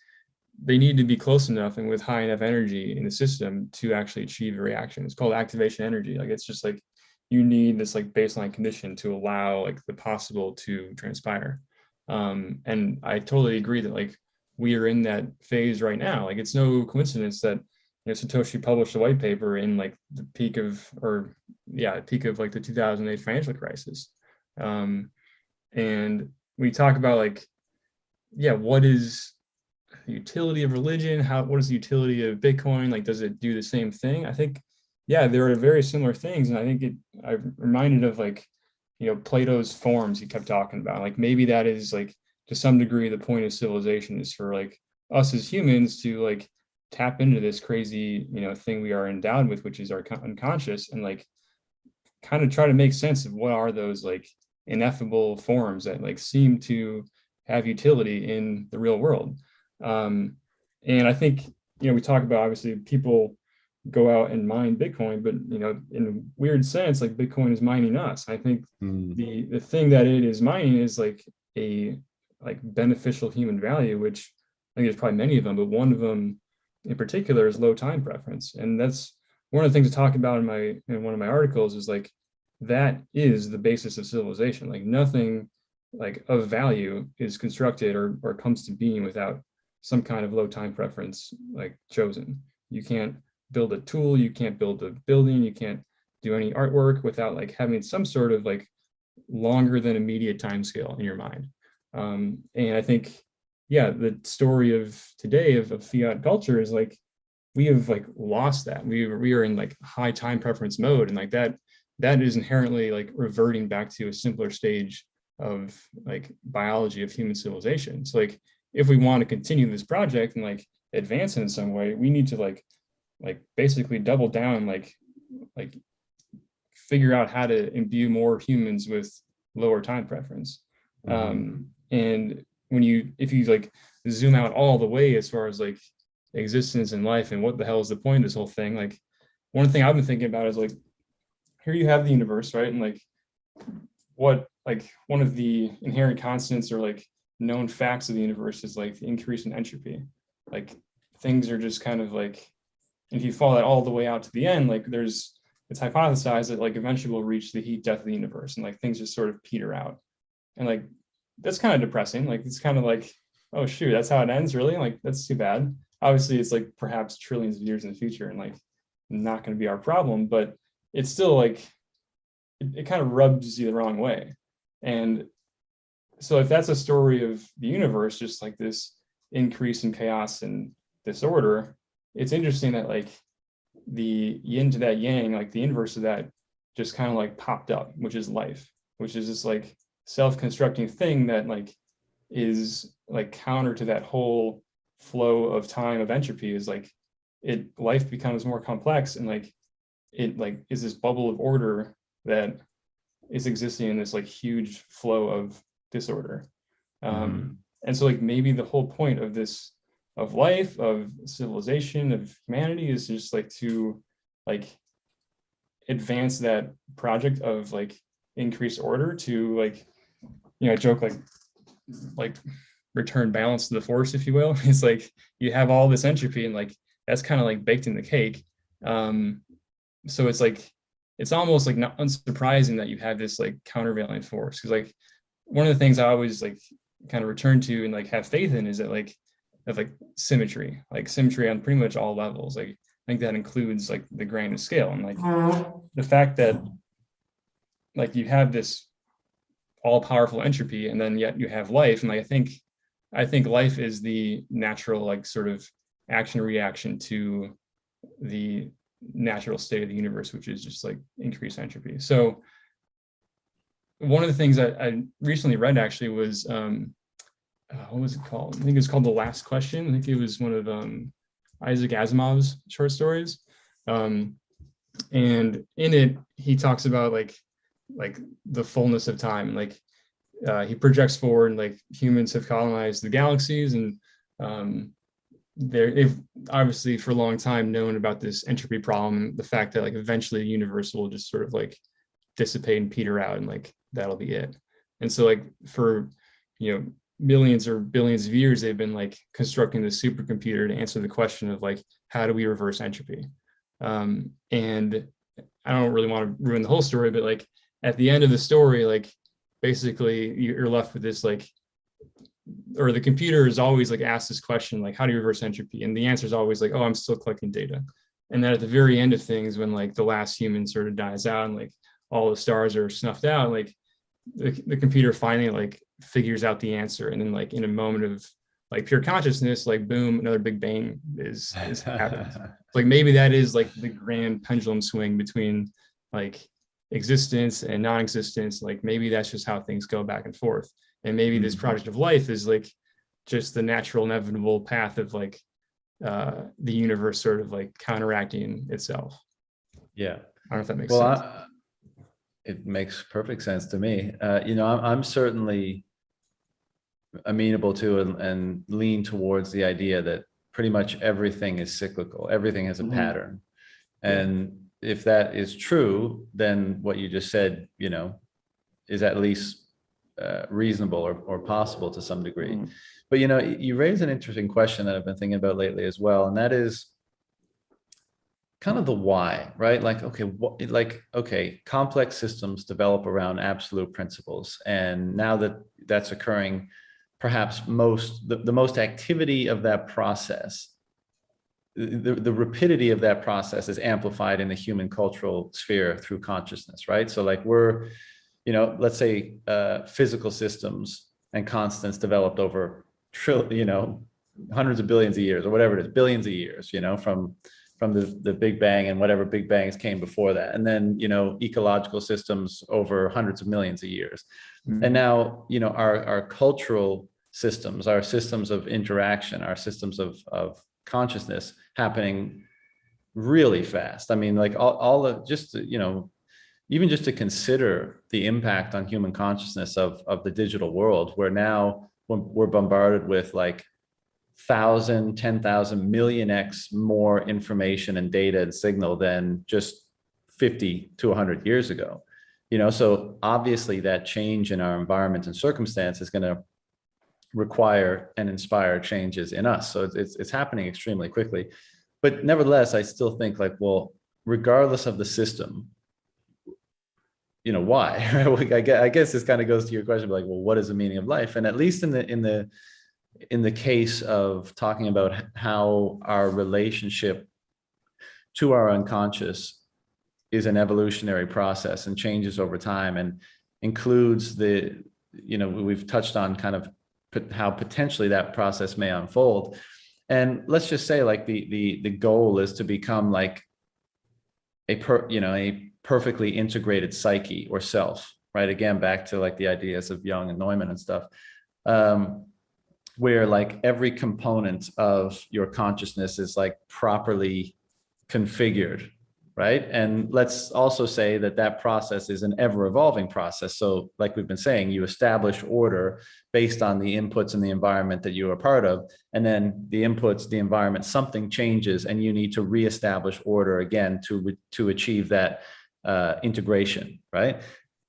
they need to be close enough and with high enough energy in the system to actually achieve a reaction. It's called activation energy. Like it's just like you need this like baseline condition to allow like the possible to transpire. And I totally agree that like we are in that phase right now. Like it's no coincidence that Satoshi published a white paper in like the peak of like the 2008 financial crisis. And we talk about like, yeah, what is the utility of religion? What is the utility of Bitcoin? Like, does it do the same thing? I think, yeah, there are very similar things. And I think I'm reminded of like, Plato's forms he kept talking about. Like maybe that is like to some degree the point of civilization is for like us as humans to like tap into this crazy, thing we are endowed with, which is our unconscious, and like kind of try to make sense of what are those like ineffable forms that like seem to have utility in the real world. And I think, we talk about obviously people go out and mine Bitcoin, but in a weird sense, like Bitcoin is mining us. I think the thing that it is mining is like a like beneficial human value, which I think there's probably many of them, but one of them in particular is low time preference. And that's one of the things to talk about in one of my articles is like that is the basis of civilization. Like nothing like of value is constructed or comes to being without some kind of low time preference like chosen. You can't build a tool, you can't build a building, you can't do any artwork without like having some sort of like longer than immediate time scale in your mind. And I think, yeah, the story of today of fiat culture is like we have like lost that. We are in like high time preference mode, and like that is inherently like reverting back to a simpler stage of like biology of human civilization. So like if we want to continue this project and like advance it in some way, we need to like basically double down, like figure out how to imbue more humans with lower time preference. And if you like zoom out all the way as far as like existence and life and what the hell is the point of this whole thing, like one thing I've been thinking about is like, here you have the universe, right? And like one of the inherent constants or like known facts of the universe is like the increase in entropy. Like things are just kind of like, if you follow that all the way out to the end, like it's hypothesized that like eventually we'll reach the heat death of the universe and like things just sort of peter out. And like that's kind of depressing. Like it's kind of like, oh shoot, that's how it ends, really? Like that's too bad. Obviously it's like perhaps trillions of years in the future and like not going to be our problem, but it's still like it kind of rubs you the wrong way. And so if that's a story of the universe, just like this increase in chaos and disorder, it's interesting that like the yin to that yang, like the inverse of that just kind of like popped up, which is life, which is this like self-constructing thing that like is like counter to that whole flow of time of entropy. Is like life becomes more complex and like it like is this bubble of order that is existing in this like huge flow of disorder. And so like maybe the whole point of this, of life, of civilization, of humanity, is just like to like advance that project of like increased order to like, you know, joke like return balance to the force, if you will. It's like you have all this entropy and like that's kind of like baked in the cake. So it's like it's almost like not unsurprising that you have this like countervailing force, because like one of the things I always like kind of return to and like have faith in is that like of like symmetry on pretty much all levels. Like I think that includes like the grand scale, and like the fact that like you have this all powerful entropy and then yet you have life. And like I think life is the natural like sort of action reaction to the natural state of the universe, which is just like increased entropy. So one of the things I recently read actually was what was it called? I think it was called The Last Question. I think it was one of Isaac Asimov's short stories. And in it, he talks about like the fullness of time. Like he projects forward, and like humans have colonized the galaxies, and they've obviously for a long time known about this entropy problem, the fact that like eventually the universe will just sort of like dissipate and peter out, and like that'll be it. And so like for, you know, millions or billions of years, they've been like constructing this supercomputer to answer the question of like, how do we reverse entropy? And I don't really want to ruin the whole story, but like at the end of the story, like basically you're left with this like, or the computer is always like asked this question, like, how do you reverse entropy? And the answer is always like, oh, I'm still collecting data. And then at the very end of things, when like the last human sort of dies out and like all the stars are snuffed out, like the computer finally like figures out the answer, and then like in a moment of like pure consciousness, like boom, another big bang is happened. Like maybe that is like the grand pendulum swing between like existence and non-existence. Like maybe that's just how things go back and forth. And maybe this project of life is like just the natural inevitable path of like the universe sort of like counteracting itself. Yeah. I don't know if that makes sense. It makes perfect sense to me. You know, I'm certainly amenable to and lean towards the idea that pretty much everything is cyclical. Everything has a pattern. And if that is true, then what you just said, you know, is at least reasonable or possible to some degree. But, you know, you raise an interesting question that I've been thinking about lately as well. And that is kind of the why, right? Like, okay, complex systems develop around absolute principles. And now that that's occurring, perhaps the most activity of that process, the rapidity of that process is amplified in the human cultural sphere through consciousness, right? So like we're, you know, let's say physical systems and constants developed over hundreds of billions of years or whatever it is, billions of years, you know, from the Big Bang and whatever Big Bangs came before that. And then, you know, ecological systems over hundreds of millions of years. And now, you know, our cultural systems, our systems of interaction, our systems of consciousness happening really fast. I mean, like all the just, you know, even just to consider the impact on human consciousness of the digital world, where now we're bombarded with like 1,000, 10,000, million X more information and data and signal than just 50 to 100 years ago. So obviously that change in our environment and circumstance is going to require and inspire changes in us. So it's happening extremely quickly. But nevertheless, I still think like, well, regardless of the system, why? I guess this kind of goes to your question, like, well, what is the meaning of life? And at least in the case of talking about how our relationship to our unconscious is an evolutionary process and changes over time, and includes we've touched on kind of how potentially that process may unfold. And let's just say like the goal is to become like a perfectly integrated psyche or self, right? Again, back to like the ideas of Jung and Neumann and stuff, where like every component of your consciousness is like properly configured, right? And let's also say that process is an ever-evolving process. So like we've been saying, you establish order based on the inputs and the environment that you are part of. And then the inputs, the environment, something changes and you need to reestablish order again to achieve that integration, right?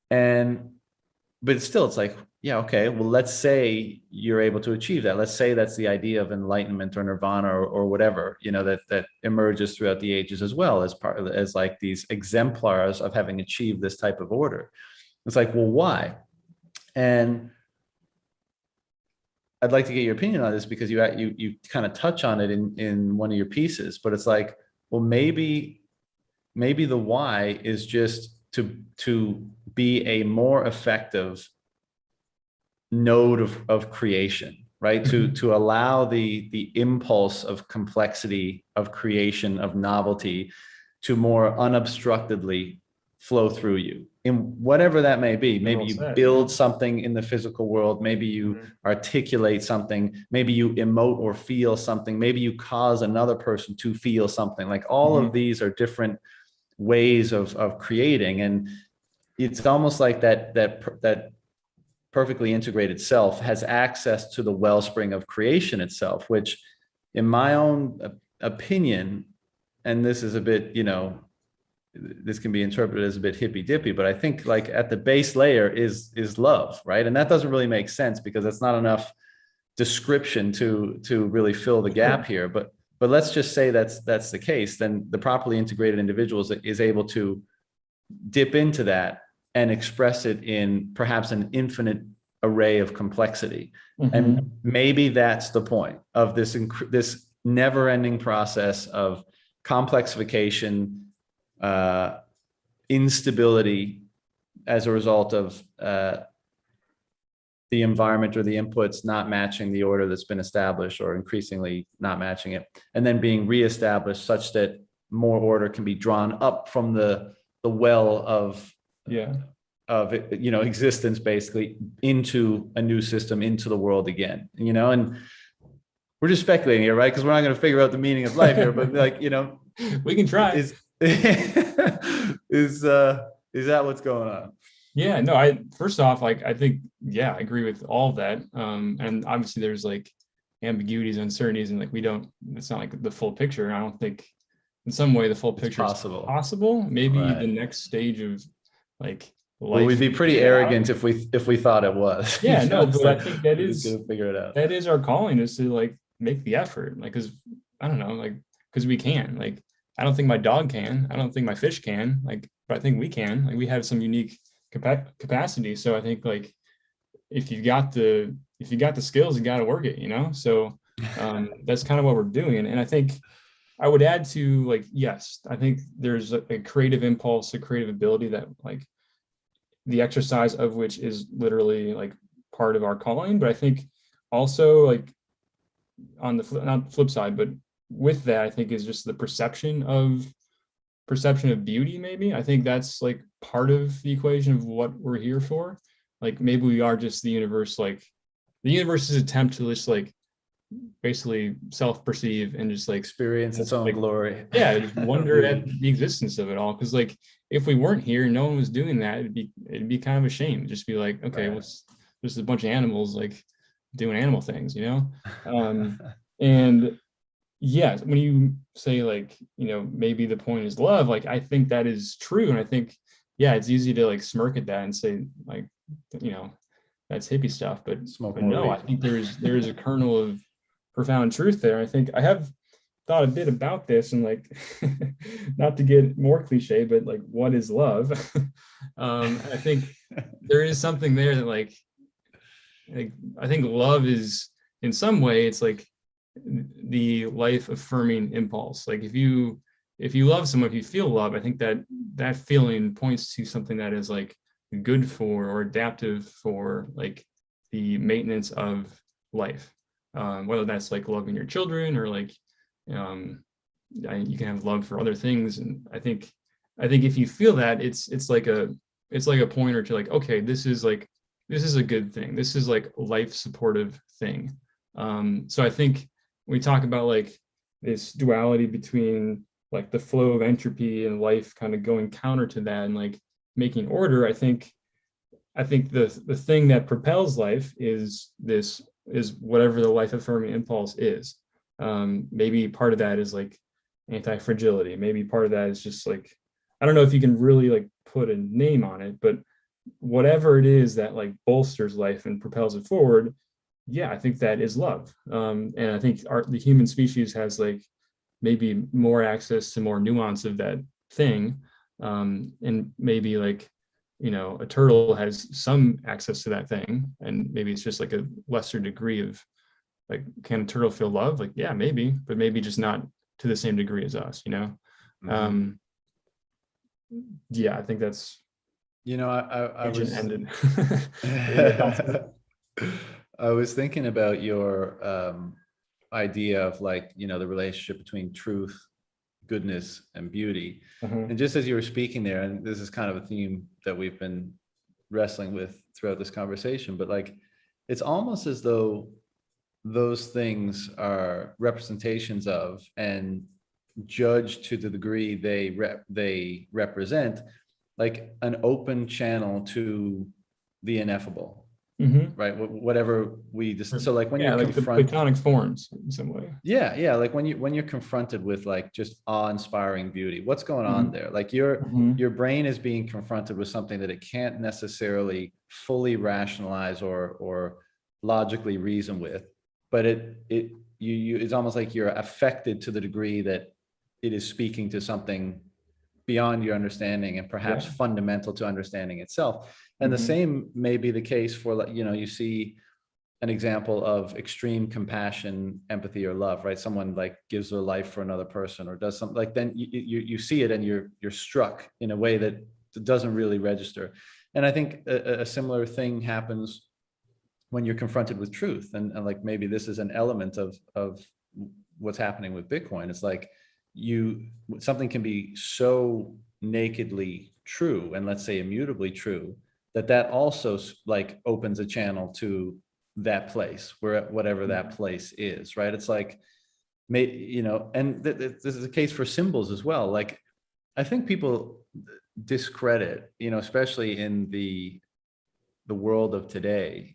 But still, it's like, yeah, okay, well, let's say you're able to achieve that. Let's say that's the idea of enlightenment or nirvana or whatever, that emerges throughout the ages as well as like these exemplars of having achieved this type of order. It's like, well, why? And I'd like to get your opinion on this, because you kind of touch on it in one of your pieces, but it's like, well, maybe the why is just to be a more effective node of creation, right? To allow the impulse of complexity, of creation, of novelty to more unobstructedly flow through you in whatever that may be. Maybe you build something in the physical world, maybe you articulate something, maybe you emote or feel something, maybe you cause another person to feel something. Like all of these are different ways of creating, and it's almost like that perfectly integrated self has access to the wellspring of creation itself, which in my own opinion, and this is a bit, this can be interpreted as a bit hippy dippy, but I think like at the base layer is love, right? And that doesn't really make sense because that's not enough description to really fill the gap here. But let's just say that's the case. Then the properly integrated individual is able to dip into that and express it in perhaps an infinite array of complexity. And maybe that's the point of this never-ending process of complexification, instability as a result of the environment or the inputs not matching the order that's been established, or increasingly not matching it, and then being reestablished such that more order can be drawn up from the well of existence, basically, into a new system, into the world again, and we're just speculating here, right? Because we're not going to figure out the meaning of life here, but like, we can try. Is that what's going on? Yeah, no, first off, like, I think, I agree with all of that. And obviously there's like ambiguities, uncertainties, and like, it's not like the full picture. I don't think in some way the full picture is possible. Maybe the next stage of like life. Well, we'd be pretty arrogant if we thought it was. Yeah, no, but I think that is gonna figure it out. That is our calling, is to like make the effort. Like, because I don't know, like, because we can. Like, I don't think my dog can. I don't think my fish can. Like, but I think we can. Like, we have some unique capacity. So I think like if you got the skills, you got to work it. So that's kind of what we're doing. And I think I would add to, like, yes, I think there's a creative impulse, a creative ability that like the exercise of which is literally like part of our calling. But I think also, like, on the not the flip side, but with that, I think is just the perception of beauty. Maybe I think that's like part of the equation of what we're here for. Like, maybe we are just the universe, like the universe's attempt to just like basically self-perceive and just like experience its own glory. Just wonder at the existence of it all. Because like if we weren't here and no one was doing that, it'd be kind of a shame. Just be like, okay, Right. well, it's just a bunch of animals like doing animal things, and yeah, when you say like, maybe the point is love, like I think that is true. And I think, yeah, it's easy to like smirk at that and say like, you know, that's hippie stuff. But Smoke but more no, I weed. think there is a kernel of profound truth there. I think I have thought a bit about this and like not to get more cliche, but like what is love? I think there is something there that like I think love is in some way it's like the life affirming impulse. Like if you love someone, if you feel love, I think that feeling points to something that is like good for or adaptive for like the maintenance of life. Whether that's like loving your children or like you can have love for other things. And I think if you feel that, it's like a pointer to like, okay, this is a good thing. This is like a life supportive thing. So I think when we talk about like this duality between like the flow of entropy and life kind of going counter to that and like making order, I think the thing that propels life is whatever the life affirming impulse is. Maybe part of that is like anti-fragility. Maybe part of that is just like, I don't know if you can really like put a name on it, but whatever it is that like bolsters life and propels it forward, yeah, I think that is love. And I think the human species has like maybe more access to more nuance of that thing. And maybe like, a turtle has some access to that thing. And maybe it's just like a lesser degree of like, can a turtle feel love? Like, yeah, maybe, but maybe just not to the same degree as us. Mhm. Um, yeah, I think that's I tangent was ended. What are your thoughts on I was thinking about your idea of like, the relationship between truth, goodness, and beauty. that? Uh-huh. And just as you were speaking there, and this is kind of a theme that we've been wrestling with throughout this conversation, but like it's almost as though those things are representations of and judged to the degree they represent like an open channel to the ineffable, Mm-hmm. right? Whatever we just, so like when Yeah, you're like the confront platonic forms in some way. yeah, like when you're confronted with like just awe-inspiring beauty, what's going on Mm-hmm. there? Like your Mm-hmm. your brain is being confronted with something that it can't necessarily fully rationalize or logically reason with, but it's almost like you're affected to the degree that it is speaking to something beyond your understanding and perhaps Yeah. fundamental to understanding itself. And the Mm-hmm. same may be the case for like, you see an example of extreme compassion, empathy, or love, right? Someone like gives their life for another person or does something like, then you see it and you're struck in a way that doesn't really register. And I think a similar thing happens when you're confronted with truth. And like maybe this is an element of what's happening with Bitcoin. It's like something can be so nakedly true and let's say immutably true that also like opens a channel to that place where whatever that place is, right? It's like and this is a case for symbols as well. Like I think people discredit, especially in the world of today,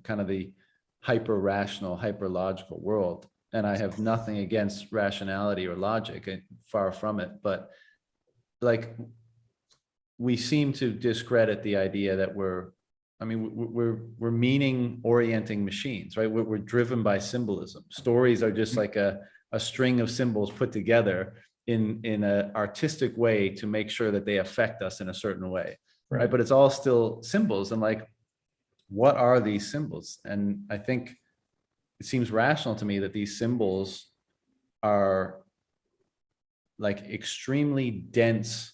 kind of the hyper rational, hyper logical world. And I have nothing against rationality or logic, far from it, but like we seem to discredit the idea that we're meaning orienting machines, right? We're driven by symbolism. Stories are just like a string of symbols put together in an artistic way to make sure that they affect us in a certain way, right? Right. But it's all still symbols. And like, what are these symbols? And I think it seems rational to me that these symbols are like extremely dense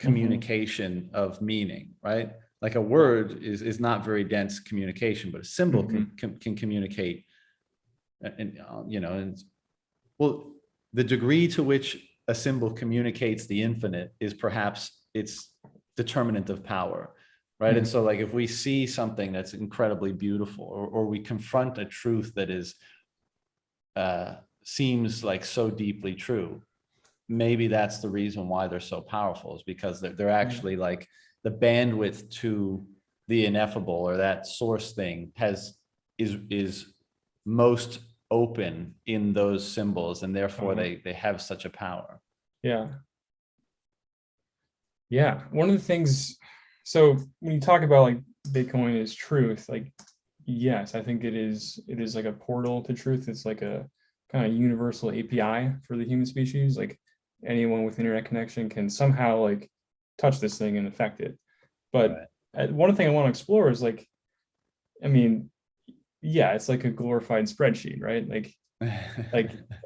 Mm-hmm. communication of meaning, right? Like a word is not very dense communication, but a symbol Mm-hmm. can communicate. And and well, the degree to which a symbol communicates the infinite is perhaps its determinant of power, right? And Mm-hmm. so like if we see something that's incredibly beautiful, or we confront a truth that is seems like so deeply true, maybe that's the reason why they're so powerful, is because they're actually like the bandwidth to the ineffable, or that source thing is most open in those symbols, and therefore they have such a power. Yeah. Yeah. One of the things, so when you talk about like Bitcoin is truth, like, yes, I think it is like a portal to truth. It's like a kind of universal API for the human species. Like anyone with internet connection can somehow like touch this thing and affect it. But one thing I want to explore is like, I mean, yeah, it's like a glorified spreadsheet, right? Like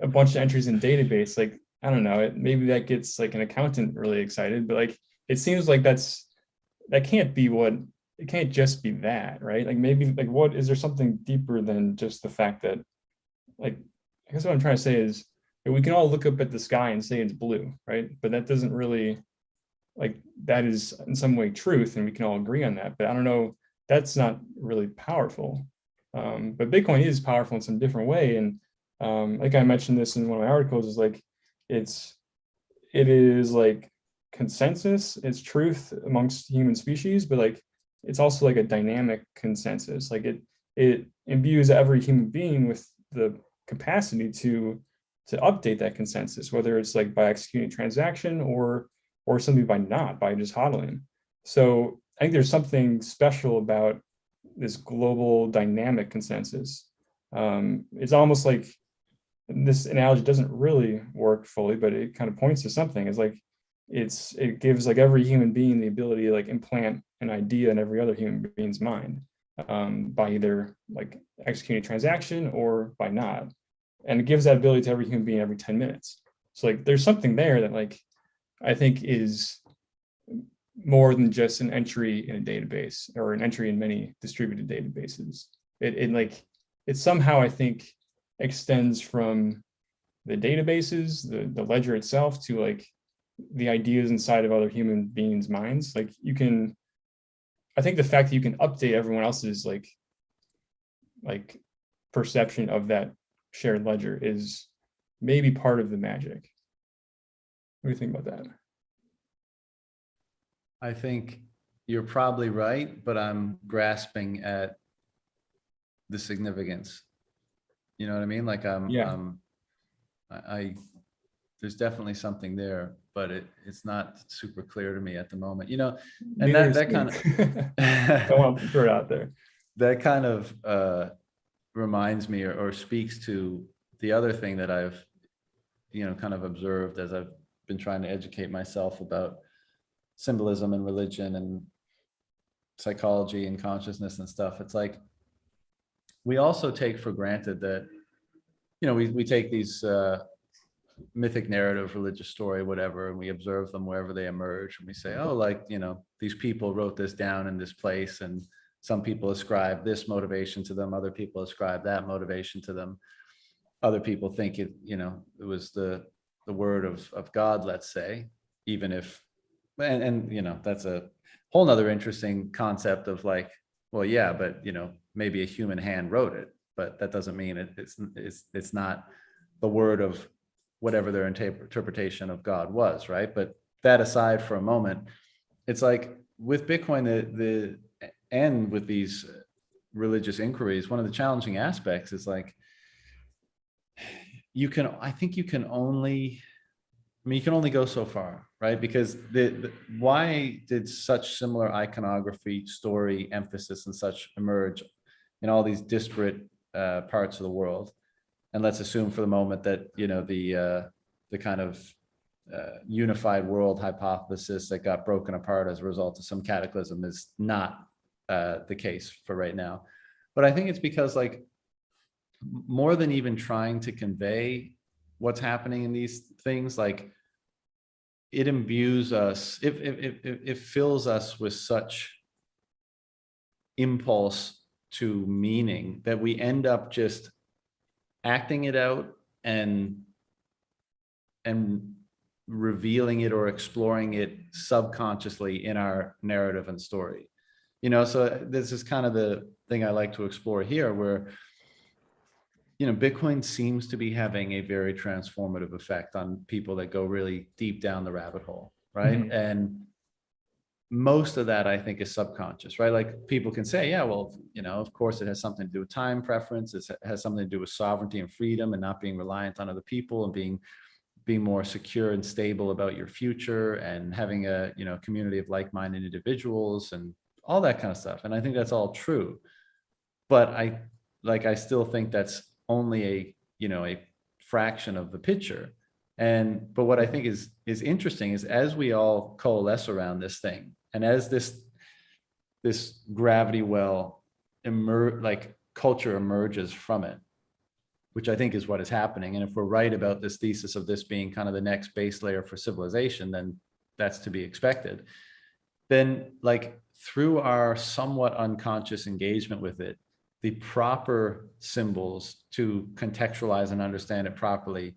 a bunch of entries in database. Like, I don't know, maybe that gets like an accountant really excited, but like it seems like that can't be what, it can't just be that, right? Like maybe like what is there something deeper than just the fact that, like, I guess what I'm trying to say is that we can all look up at the sky and say it's blue, right? But that doesn't really, like, that is in some way truth, and we can all agree on that. But I don't know, that's not really powerful. But Bitcoin is powerful in some different way. And like I mentioned this in one of my articles, is like it is like consensus, it's truth amongst human species, but like it's also like a dynamic consensus. Like it imbues every human being with the capacity to update that consensus, whether it's like by executing a transaction or simply by just hodling. So I think there's something special about this global dynamic consensus. It's almost like, this analogy doesn't really work fully, but it kind of points to something. It's like it gives like every human being the ability to like implant an idea in every other human being's mind, by either like executing a transaction or by not. And it gives that ability to every human being every 10 minutes. So like there's something there that like I think is more than just an entry in a database or an entry in many distributed databases. It somehow, I think, extends from the databases, the ledger itself, to like the ideas inside of other human beings' minds. Like you can, I think the fact that you can update everyone else's like perception of that shared ledger is maybe part of the magic. What do you think about that? I think you're probably right, but I'm grasping at the significance. You know what I mean? Like I there's definitely something there, but it's not super clear to me at the moment. You know, and that kind of I want to throw it out there. That kind of reminds me or speaks to the other thing that I've, you know, kind of observed as I've been trying to educate myself about symbolism and religion and psychology and consciousness and stuff. It's like we also take for granted that, you know, we take these mythic narrative, religious story, whatever, and we observe them wherever they emerge, and we say, oh, like, you know, these people wrote this down in this place, and some people ascribe this motivation to them, other people ascribe that motivation to them, other people think it, you know, it was the word of God, let's say, even if, and you know, that's a whole nother interesting concept of like, well, yeah, but you know, maybe a human hand wrote it, but that doesn't mean it's not the word of whatever their interpretation of God was, right? But that aside for a moment, it's like with Bitcoin, the and with these religious inquiries, one of the challenging aspects is like I think you can only, I mean, you can only go so far, right? Because why did such similar iconography, story, emphasis, and such emerge in all these disparate parts of the world? And let's assume for the moment that, you know, the kind of unified world hypothesis that got broken apart as a result of some cataclysm is not the case for right now. But I think it's because, like, more than even trying to convey what's happening in these things, like, it imbues us, it fills us with such impulse to meaning that we end up just acting it out and revealing it or exploring it subconsciously in our narrative and story. You know, so this is kind of the thing I like to explore here, where Bitcoin seems to be having a very transformative effect on people that go really deep down the rabbit hole, right? Mhm. And most of that I think is subconscious, right? Like people can say, yeah, well, of course it has something to do with time preference. It has something to do with sovereignty and freedom and not being reliant on other people and being more secure and stable about your future and having a community of like-minded individuals and all that kind of stuff. And I think that's all true. But I still think that's only a fraction of the picture. But what I think is interesting is as we all coalesce around this thing, and as this gravity well culture emerges from it, which I think is what is happening. And if we're right about this thesis of this being kind of the next base layer for civilization, then that's to be expected. Then through our somewhat unconscious engagement with it, the proper symbols to contextualize and understand it properly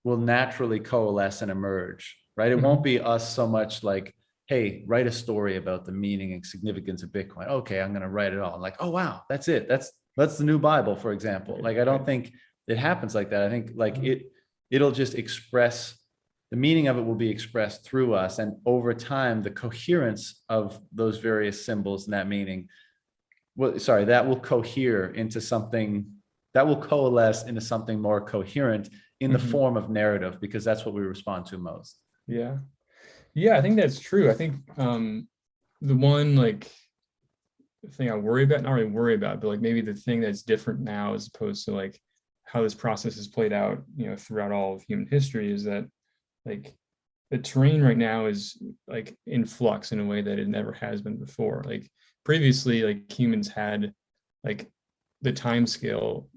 will naturally coalesce and emerge, right? It won't be us so much like, hey, write a story about the meaning and significance of Bitcoin. Okay, I'm going to write it all. Like, oh, wow, that's it. That's the new Bible, for example. I don't think it happens like that. I think it'll just express, the meaning of it will be expressed through us. And over time, the coherence of those various symbols and that meaning, that will cohere into something that will coalesce into something more coherent in the form of narrative, because that's what we respond to most. Yeah. Yeah, I think that's true. I think the one thing I worry about, not really worry about, but maybe the thing that's different now as opposed to how this process has played out, throughout all of human history, is that the terrain right now is in flux in a way that it never has been before. Previously, humans had the time scale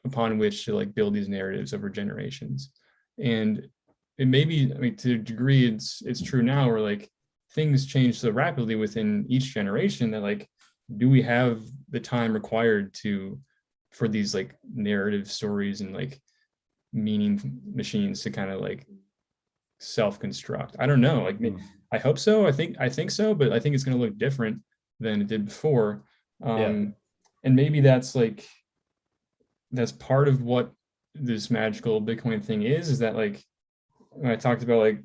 upon which to build these narratives over generations. And it may be, to a degree it's true now where things change so rapidly within each generation that do we have the time required for these narrative stories and meaning machines to kind of self-construct? I don't know. I hope so. I think so, but I think it's going to look different than it did before. And maybe that's part of what this magical Bitcoin thing is that when I talked about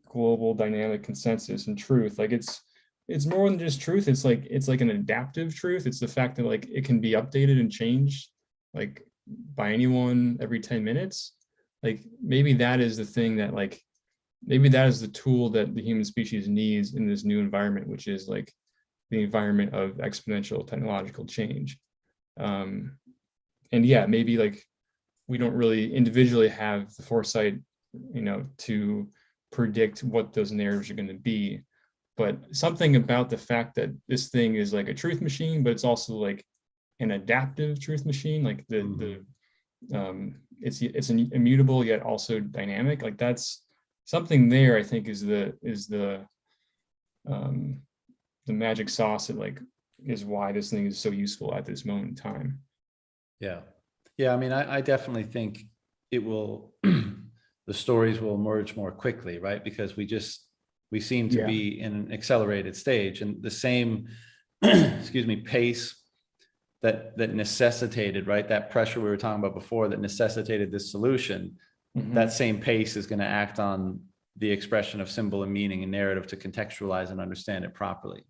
global dynamic consensus and truth, it's more than just truth. It's an adaptive truth. It's the fact that it can be updated and changed by anyone every 10 minutes. Maybe that is the thing that maybe that is the tool that the human species needs in this new environment, which is the environment of exponential technological change. And yeah, maybe we don't really individually have the foresight, to predict what those narratives are going to be, but something about the fact that this thing is a truth machine, but it's also an adaptive truth machine, it's an immutable yet also dynamic. That's something there. I think is the magic sauce that is why this thing is so useful at this moment in time. Yeah. I definitely think it will. The stories will emerge more quickly, right? Because we seem to be in an accelerated stage, and the same, pace that necessitated, right? That pressure we were talking about before that necessitated this solution, that same pace is going to act on the expression of symbol and meaning and narrative to contextualize and understand it properly,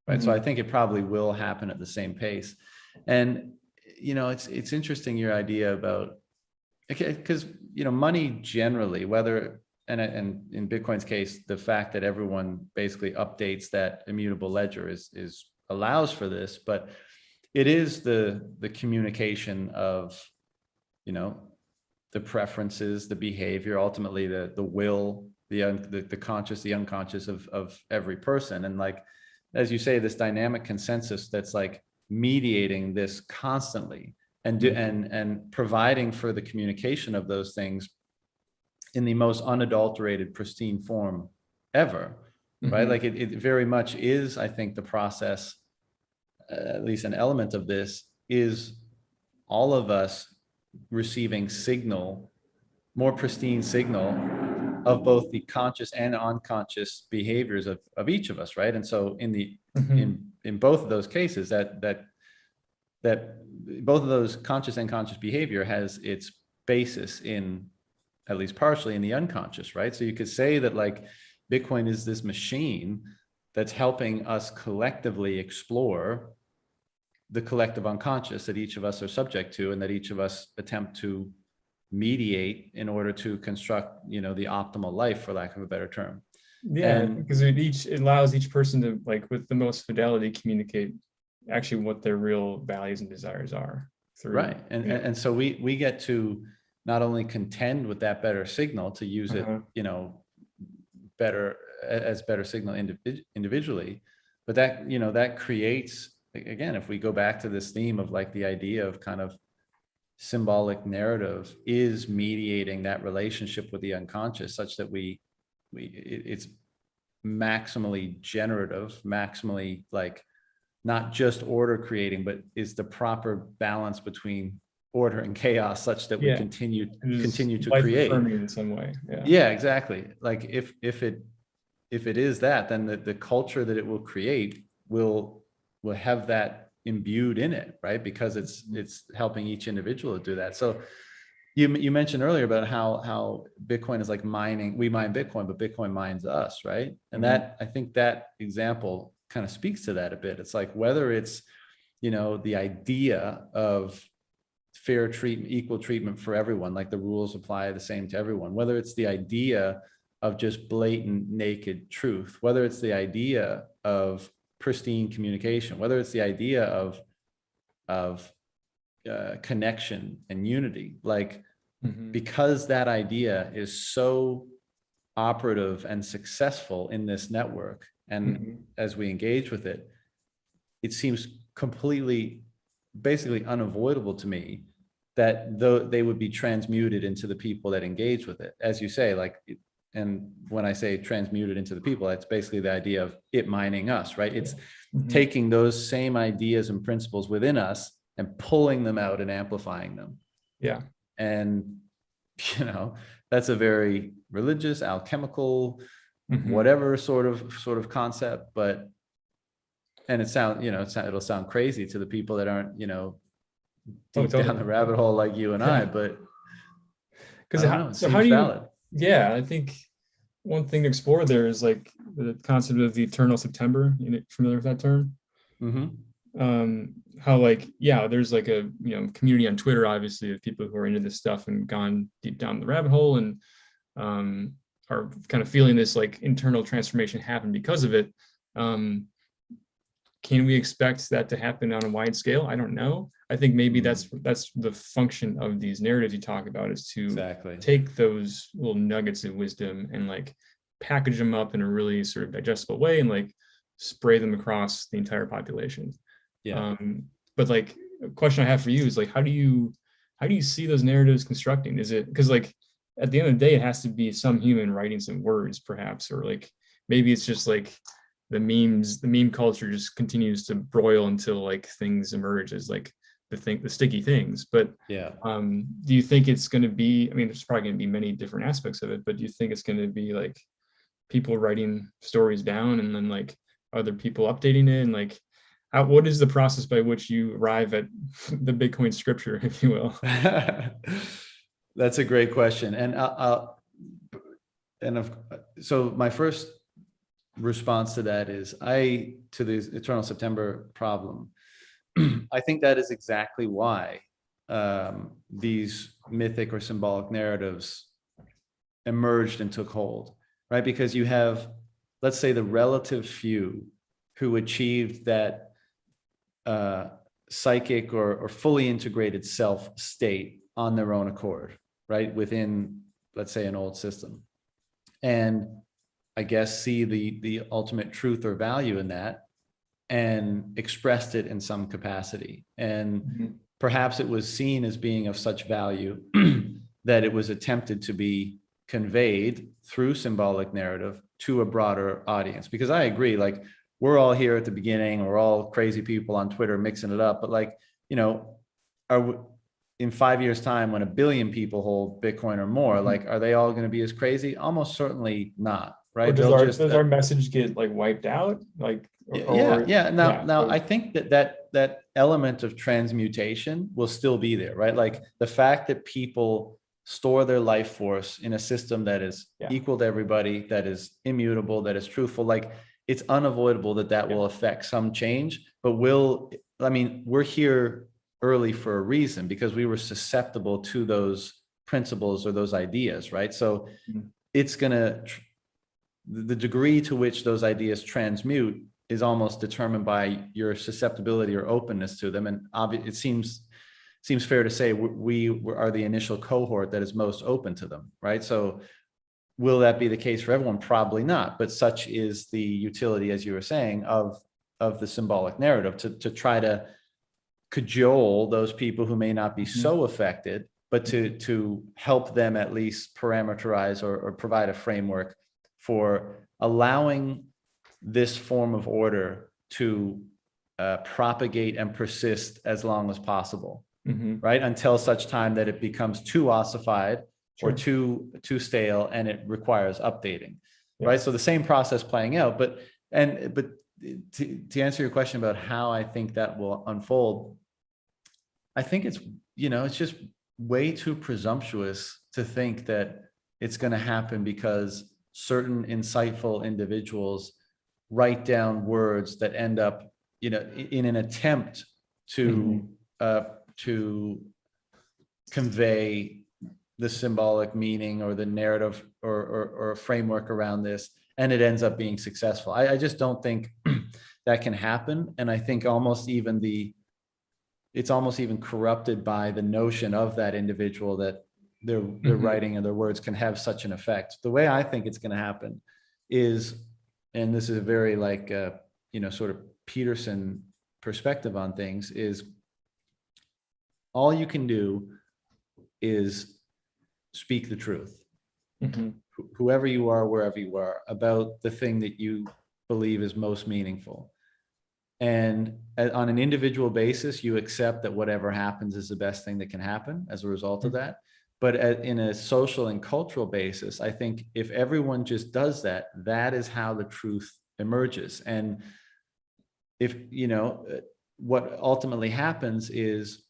right? So I think it probably will happen at the same pace. And, it's interesting, your idea about, because money generally, whether and in Bitcoin's case, the fact that everyone basically updates that immutable ledger is allows for this, but it is the communication of the preferences, the behavior, ultimately the will, the conscious, the unconscious of every person. And as you say, this dynamic consensus that's mediating this constantly and providing for the communication of those things in the most unadulterated, pristine form ever, right? It very much is, I think, the process, at least an element of this, is all of us receiving more pristine signal of both the conscious and unconscious behaviors of each of us, right? And so in both of those cases, that that both of those conscious and unconscious behavior has its basis in, at least partially, in the unconscious, right? So you could say that like Bitcoin is this machine that's helping us collectively explore the collective unconscious that each of us are subject to, and that each of us attempt to mediate in order to construct, the optimal life, for lack of a better term. Yeah, And because it allows each person to, like, with the most fidelity, communicate actually what their real values and desires are through. right. And so we get to not only contend with that better signal to use it, better as better signal individually, but that, that creates, again, if we go back to this theme of like the idea of kind of symbolic narrative is mediating that relationship with the unconscious, such that it's maximally generative, maximally like not just order creating, but is the proper balance between order and chaos, such that we continue to create in some way. Yeah, exactly. Like if it is that, then the culture that it will create will have that imbued in it, right? Because it's helping each individual to do that. So you mentioned earlier about how Bitcoin is like mining. We mine Bitcoin, but Bitcoin mines us, right? And that, I think that example kind of speaks to that a bit. It's like whether it's, the idea of fair treatment, equal treatment for everyone, like the rules apply the same to everyone, whether it's the idea of just blatant naked truth, whether it's the idea of pristine communication, whether it's the idea of connection and unity, like because that idea is so operative and successful in this network, and as we engage with it, it seems completely, basically unavoidable to me that they would be transmuted into the people that engage with it, as you say, like. And when I say transmuted into the people, it's basically the idea of it mining us, right? It's taking those same ideas and principles within us and pulling them out and amplifying them. Yeah. And, that's a very religious, alchemical, whatever sort of concept, but, and it'll sound crazy to the people that aren't, deep down the rabbit hole like you and I, but because it seems valid. Yeah, I think one thing to explore there is like the concept of the eternal September. You familiar with that term? How like, there's like a community on Twitter, obviously, of people who are into this stuff and gone deep down the rabbit hole and are kind of feeling this like internal transformation happen because of it. Can we expect that to happen on a wide scale? I don't know. I think maybe that's the function of these narratives you talk about, is to take those little nuggets of wisdom and like package them up in a really sort of digestible way and like spray them across the entire population. But like a question I have for you is like, how do you see those narratives constructing? Is it because like at the end of the day, it has to be some human writing some words, perhaps, or like maybe it's just like the meme culture just continues to broil until like things emerge as like the sticky things. But do you think it's going to be, I mean, there's probably going to be many different aspects of it, but do you think it's going to be like people writing stories down and then like other people updating it, and like what is the process by which you arrive at the Bitcoin scripture, if you will? That's a great question. And so my first response to that is to the eternal September problem. I think that is exactly why these mythic or symbolic narratives emerged and took hold, right? Because you have, let's say, the relative few who achieved that psychic or fully integrated self state on their own accord, right? Within, let's say, an old system. And I guess see the ultimate truth or value in that and expressed it in some capacity. And perhaps it was seen as being of such value that it was attempted to be conveyed through symbolic narrative to a broader audience. Because I agree, like, we're all here at the beginning, we're all crazy people on Twitter mixing it up, but like, in 5 years' time, when 1 billion people hold Bitcoin or more, like, are they all going to be as crazy? Almost certainly not, right? Or does our message get like wiped out? Like, Now, I think that that element of transmutation will still be there, right? Like the fact that people store their life force in a system that is equal to everybody, that is immutable, that is truthful, like it's unavoidable that that will affect some change, but we're here early for a reason, because we were susceptible to those principles or those ideas, right? So it's gonna, the degree to which those ideas transmute is almost determined by your susceptibility or openness to them. And it seems fair to say we are the initial cohort that is most open to them, right? So will that be the case for everyone? Probably not, but such is the utility, as you were saying, of the symbolic narrative, to try to cajole those people who may not be so affected, but to help them at least parameterize or provide a framework for allowing this form of order to propagate and persist as long as possible, right? Until such time that it becomes too ossified or too stale and it requires updating, right? So the same process playing out, but to answer your question about how I think that will unfold, I think it's just way too presumptuous to think that it's going to happen because certain insightful individuals write down words that end up, in an attempt to convey the symbolic meaning or the narrative or a framework around this, and it ends up being successful. I just don't think that can happen. And I think it's almost even corrupted by the notion of that individual that their writing and their words can have such an effect. The way I think it's going to happen is, and this is a very sort of Peterson perspective on things, is all you can do is speak the truth, whoever you are, wherever you are, about the thing that you believe is most meaningful. And on an individual basis, you accept that whatever happens is the best thing that can happen as a result of that. But in a social and cultural basis, I think if everyone just does that, that is how the truth emerges. And if, what ultimately happens is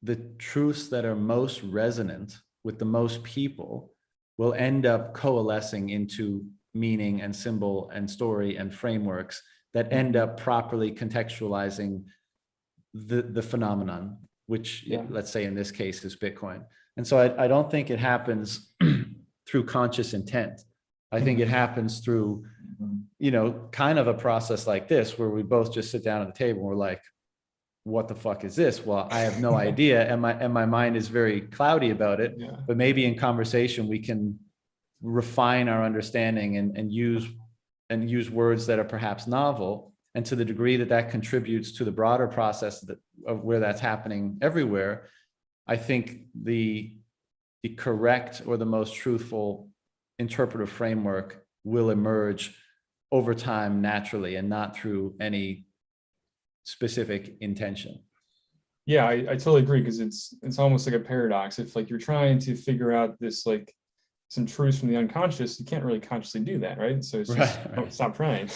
the truths that are most resonant with the most people will end up coalescing into meaning and symbol and story and frameworks that end up properly contextualizing the phenomenon, which let's say in this case is Bitcoin. And so I don't think it happens through conscious intent. I think it happens through, kind of a process like this, where we both just sit down at the table and we're like, what the fuck is this? Well, I have no idea. And my mind is very cloudy about it, but maybe in conversation, we can refine our understanding and use words that are perhaps novel. And to the degree that that contributes to the broader process of where that's happening everywhere, I think the correct or the most truthful interpretive framework will emerge over time naturally and not through any specific intention. Yeah, I totally agree, because it's almost like a paradox. If you're trying to figure out this some truths from the unconscious, you can't really consciously do that, right? So it's just don't stop trying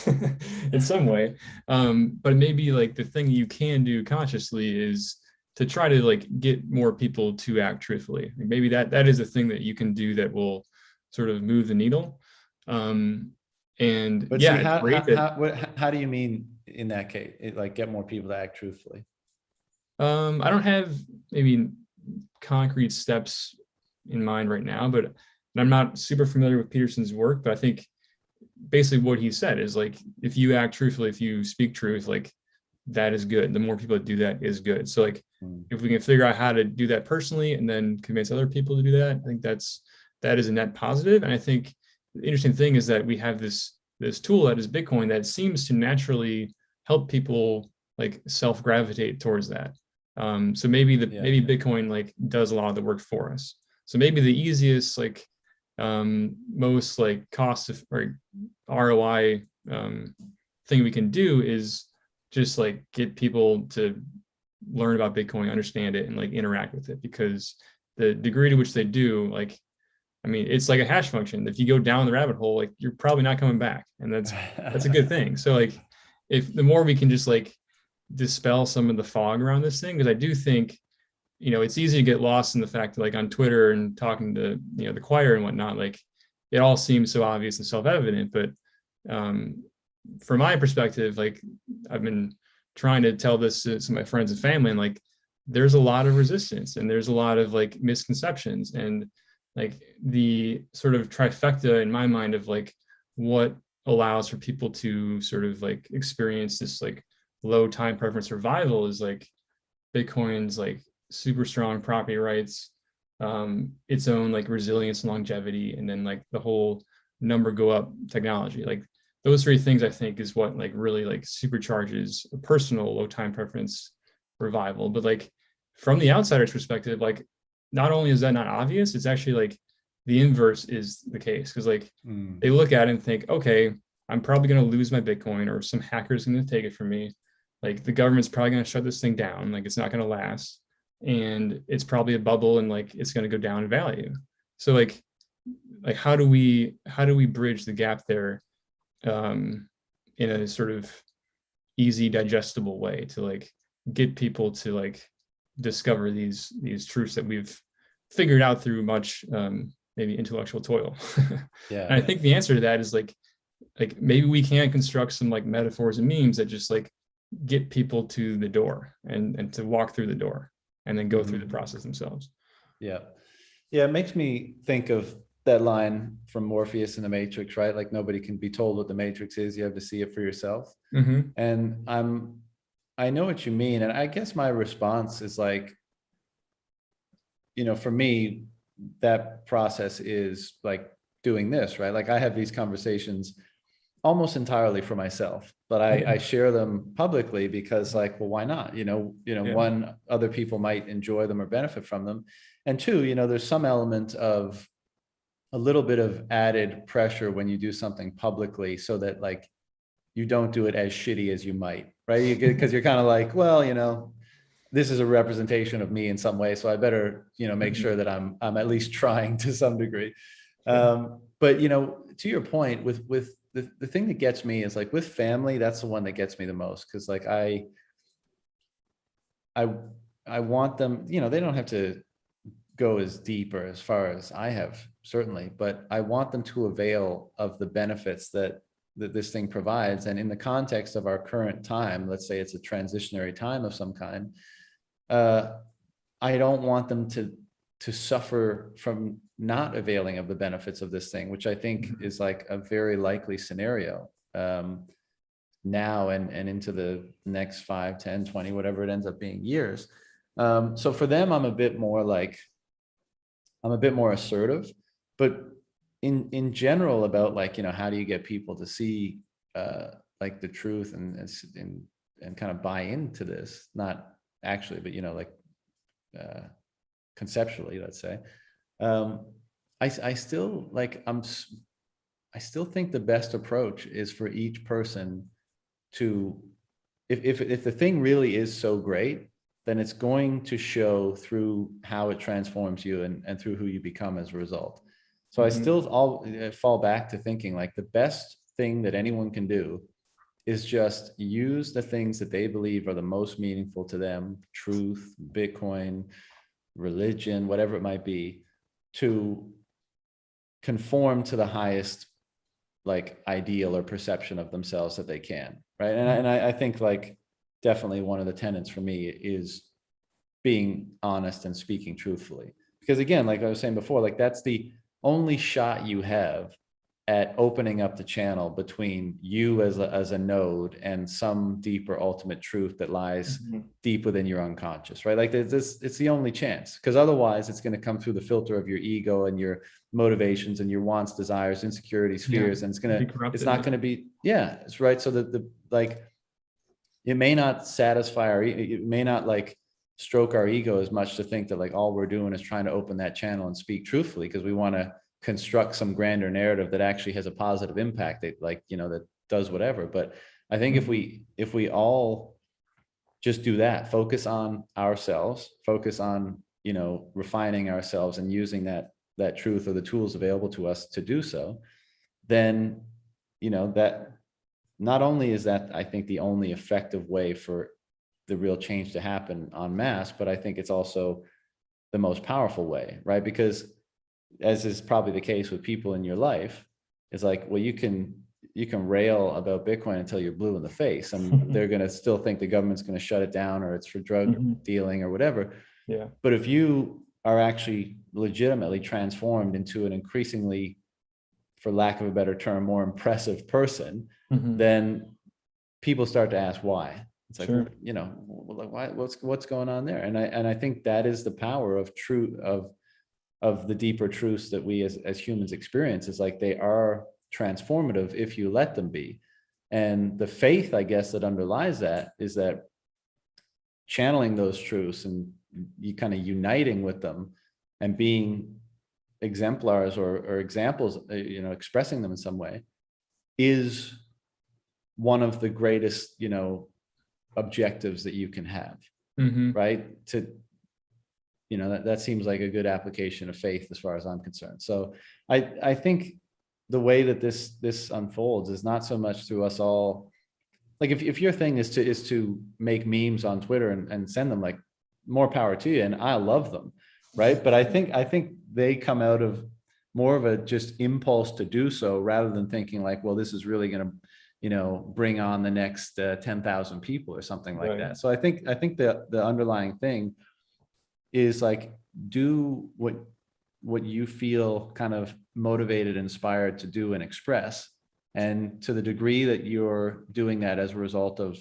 in some way. But maybe the thing you can do consciously is to try to get more people to act truthfully. Maybe that is a thing that you can do that will sort of move the needle. But see, how do you mean in that case, get more people to act truthfully? I don't have maybe concrete steps in mind right now, but I'm not super familiar with Peterson's work, but I think basically what he said is if you act truthfully, if you speak truth, that is good. The more people that do that is good. So if we can figure out how to do that personally and then convince other people to do that, I think that is a net positive. And I think the interesting thing is that we have this tool that is Bitcoin that seems to naturally help people self-gravitate towards that. So maybe Bitcoin does a lot of the work for us. So maybe the easiest most cost of or ROI thing we can do is just get people to learn about Bitcoin, understand it, and interact with it, because the degree to which they do, it's like a hash function. If you go down the rabbit hole, you're probably not coming back, and that's a good thing. So if the more we can just dispel some of the fog around this thing, because I do think, it's easy to get lost in the fact that, like, on Twitter and talking to, the choir and whatnot, like, it all seems so obvious and self-evident. But from my perspective, like, I've been trying to tell this to some of my friends and family, and like, there's a lot of resistance and there's a lot of like misconceptions, and like the sort of trifecta in my mind of like what allows for people to sort of like experience this like low time preference survival is like Bitcoin's like super strong property rights, its own like resilience and longevity, and then like the whole number go up technology. Like those three things I think is what like really like supercharges a personal low time preference revival. But like from the outsider's perspective, like not only is that not obvious, it's actually like the inverse is the case, because like they look at it and think, okay, I'm probably going to lose my Bitcoin, or some hacker's going to take it from me. Like the government's probably going to shut this thing down. Like it's not going to last, and it's probably a bubble, and like it's going to go down in value. So like how do we bridge the gap there, in a sort of easy digestible way to like get people to like discover these truths that we've figured out through much maybe intellectual toil. Yeah. And I think the answer to that is like maybe we can construct some like metaphors and memes that just like get people to the door and to walk through the door and then go through the process themselves. Yeah. Yeah. It makes me think of that line from Morpheus in the Matrix, right? Like nobody can be told what the Matrix is. You have to see it for yourself. And I know what you mean. And I guess my response is like, for me, that process is like doing this, right? Like I have these conversations almost entirely for myself, but I share them publicly because like, well, why not? One, other people might enjoy them or benefit from them. And two, there's some element of a little bit of added pressure when you do something publicly so that like you don't do it as shitty as you might, right? Because you're kind of like, well, this is a representation of me in some way, so I better, make sure that I'm at least trying to some degree. But to your point, with the thing that gets me is like with family, that's the one that gets me the most, because like I want them, they don't have to go as deep or as far as I have, certainly, but I want them to avail of the benefits that this thing provides. And in the context of our current time, let's say it's a transitionary time of some kind, I don't want them to suffer from not availing of the benefits of this thing, which I think is like a very likely scenario now and into the next 5, 10, 20, whatever it ends up being years. So for them, I'm a bit more assertive, but in general about like, how do you get people to see like the truth and kind of buy into this, not actually, but like conceptually, let's say. I still like I still think the best approach is for each person to, if the thing really is so great, then it's going to show through how it transforms you and through who you become as a result. So I still fall back to thinking like the best thing that anyone can do is just use the things that they believe are the most meaningful to them, truth, Bitcoin, religion, whatever it might be, to conform to the highest like ideal or perception of themselves that they can, right? And I think like definitely one of the tenets for me is being honest and speaking truthfully. Because again, like I was saying before, like that's the only shot you have at opening up the channel between you as a node and some deeper ultimate truth that lies deep within your unconscious, right? Like it's the only chance, because otherwise it's going to come through the filter of your ego and your motivations and your wants, desires, insecurities, fears, and it's not going to be, it's right. So that the like, it may not satisfy it may not like stroke our ego as much to think that like all we're doing is trying to open that channel and speak truthfully because we want to construct some grander narrative that actually has a positive impact that like, that does whatever. But I think if we all just do that, focus on ourselves, focus on, refining ourselves and using that truth or the tools available to us to do so, then, that not only is that, I think, the only effective way for the real change to happen en masse, but I think it's also the most powerful way, right? Because as is probably the case with people in your life, it's like, well, you can rail about Bitcoin until you're blue in the face, and they're going to still think the government's going to shut it down, or it's for drug dealing or whatever. Yeah. But if you are actually legitimately transformed into an increasingly, for lack of a better term, more impressive person, then people start to ask why. It's like, you know, why, what's going on there? And I think that is the power of of the deeper truths that we as humans experience, is like they are transformative if you let them be. And the faith, I guess, that underlies that is that channeling those truths and you kind of uniting with them and being exemplars or examples, you know, expressing them in some way, is one of the greatest, you know, objectives that you can have, right? To, you know, that seems like a good application of faith as far as I'm concerned. So I think the way that this unfolds is not so much through us all, like if your thing is to make memes on Twitter and send them, like, more power to you, and I love them, right? But I think they come out of more of a just impulse to do so, rather than thinking like, well, this is really going to, you know, bring on the next 10,000 people or something like that. So I think the underlying thing is like, do what you feel kind of motivated, inspired to do and express. And to the degree that you're doing that as a result of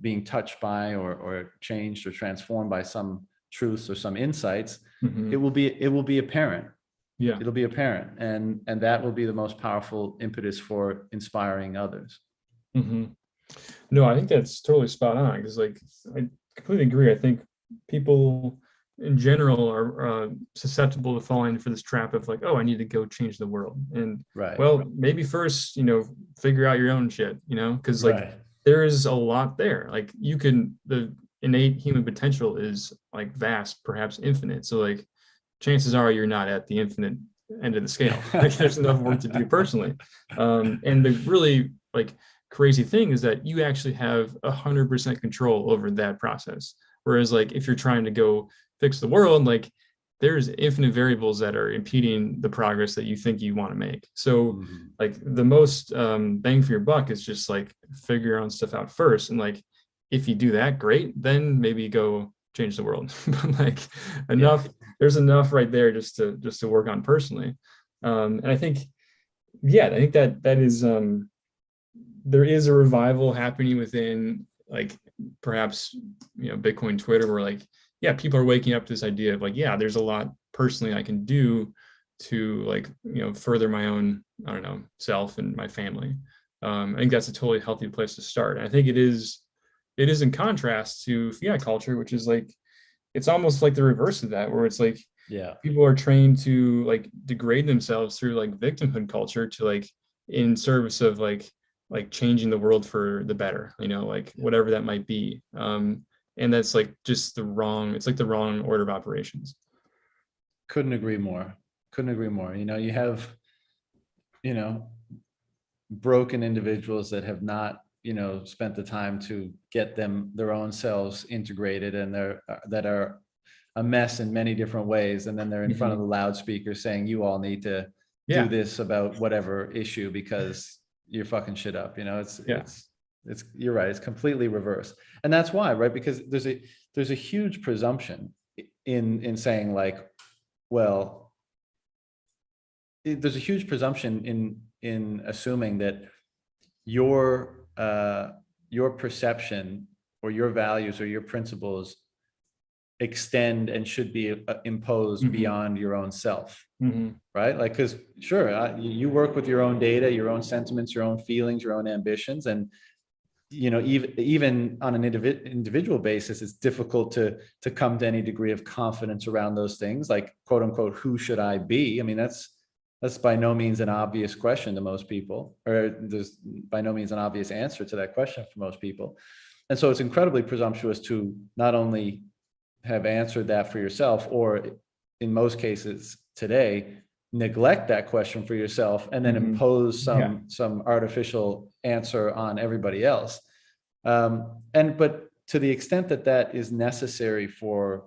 being touched by or changed or transformed by some truths or some insights, it will be apparent. Yeah. It'll be apparent. And that will be the most powerful impetus for inspiring others. No, I think that's totally spot on, because like I completely agree. I think people in general are susceptible to falling for this trap of like, oh, I need to go change the world. And well, maybe first, you know, figure out your own shit, you know, because like there is a lot there. Like the innate human potential is like vast, perhaps infinite. So like chances are you're not at the infinite end of the scale. Like there's enough work to do personally. And the really like crazy thing is that you actually have 100% control over that process. Whereas like if you're trying to go fix the world, like there's infinite variables that are impeding the progress that you think you want to make. So like the most bang for your buck is just like figure your own stuff out first. And like if you do that, great, then maybe go change the world. But like there's enough right there just to work on personally. And I think that is there is a revival happening within like perhaps, you know, Bitcoin Twitter, where like, yeah, people are waking up to this idea of like, yeah, there's a lot personally I can do to like, you know, further my own, I don't know, self and my family. I think that's a totally healthy place to start. And I think it is in contrast to fiat culture, which is like, it's almost like the reverse of that, where it's like, people are trained to like degrade themselves through like victimhood culture to like in service of like changing the world for the better, you know, like whatever that might be. And that's like just it's like the wrong order of operations. Couldn't agree more. You know, you have, you know, broken individuals that have not, you know, spent the time to get their own selves integrated, and that are a mess in many different ways. And then they're in front of the loudspeaker saying, you all need to do this about whatever issue because you're fucking shit up. You know, it's you're right. It's completely reverse. And that's why, right? Because there's a huge presumption in saying like, well, there's a huge presumption in assuming that your perception or your values or your principles extend and should be imposed beyond your own self, right? Like, because sure, you work with your own data, your own sentiments, your own feelings, your own ambitions, and you know, even on an individual basis, it's difficult to come to any degree of confidence around those things, like quote unquote, who should I be? I mean, that's by no means an obvious question to most people, or there's by no means an obvious answer to that question for most people. And so it's incredibly presumptuous to not only have answered that for yourself, or in most cases today, neglect that question for yourself and then impose some artificial answer on everybody else. But to the extent that that is necessary to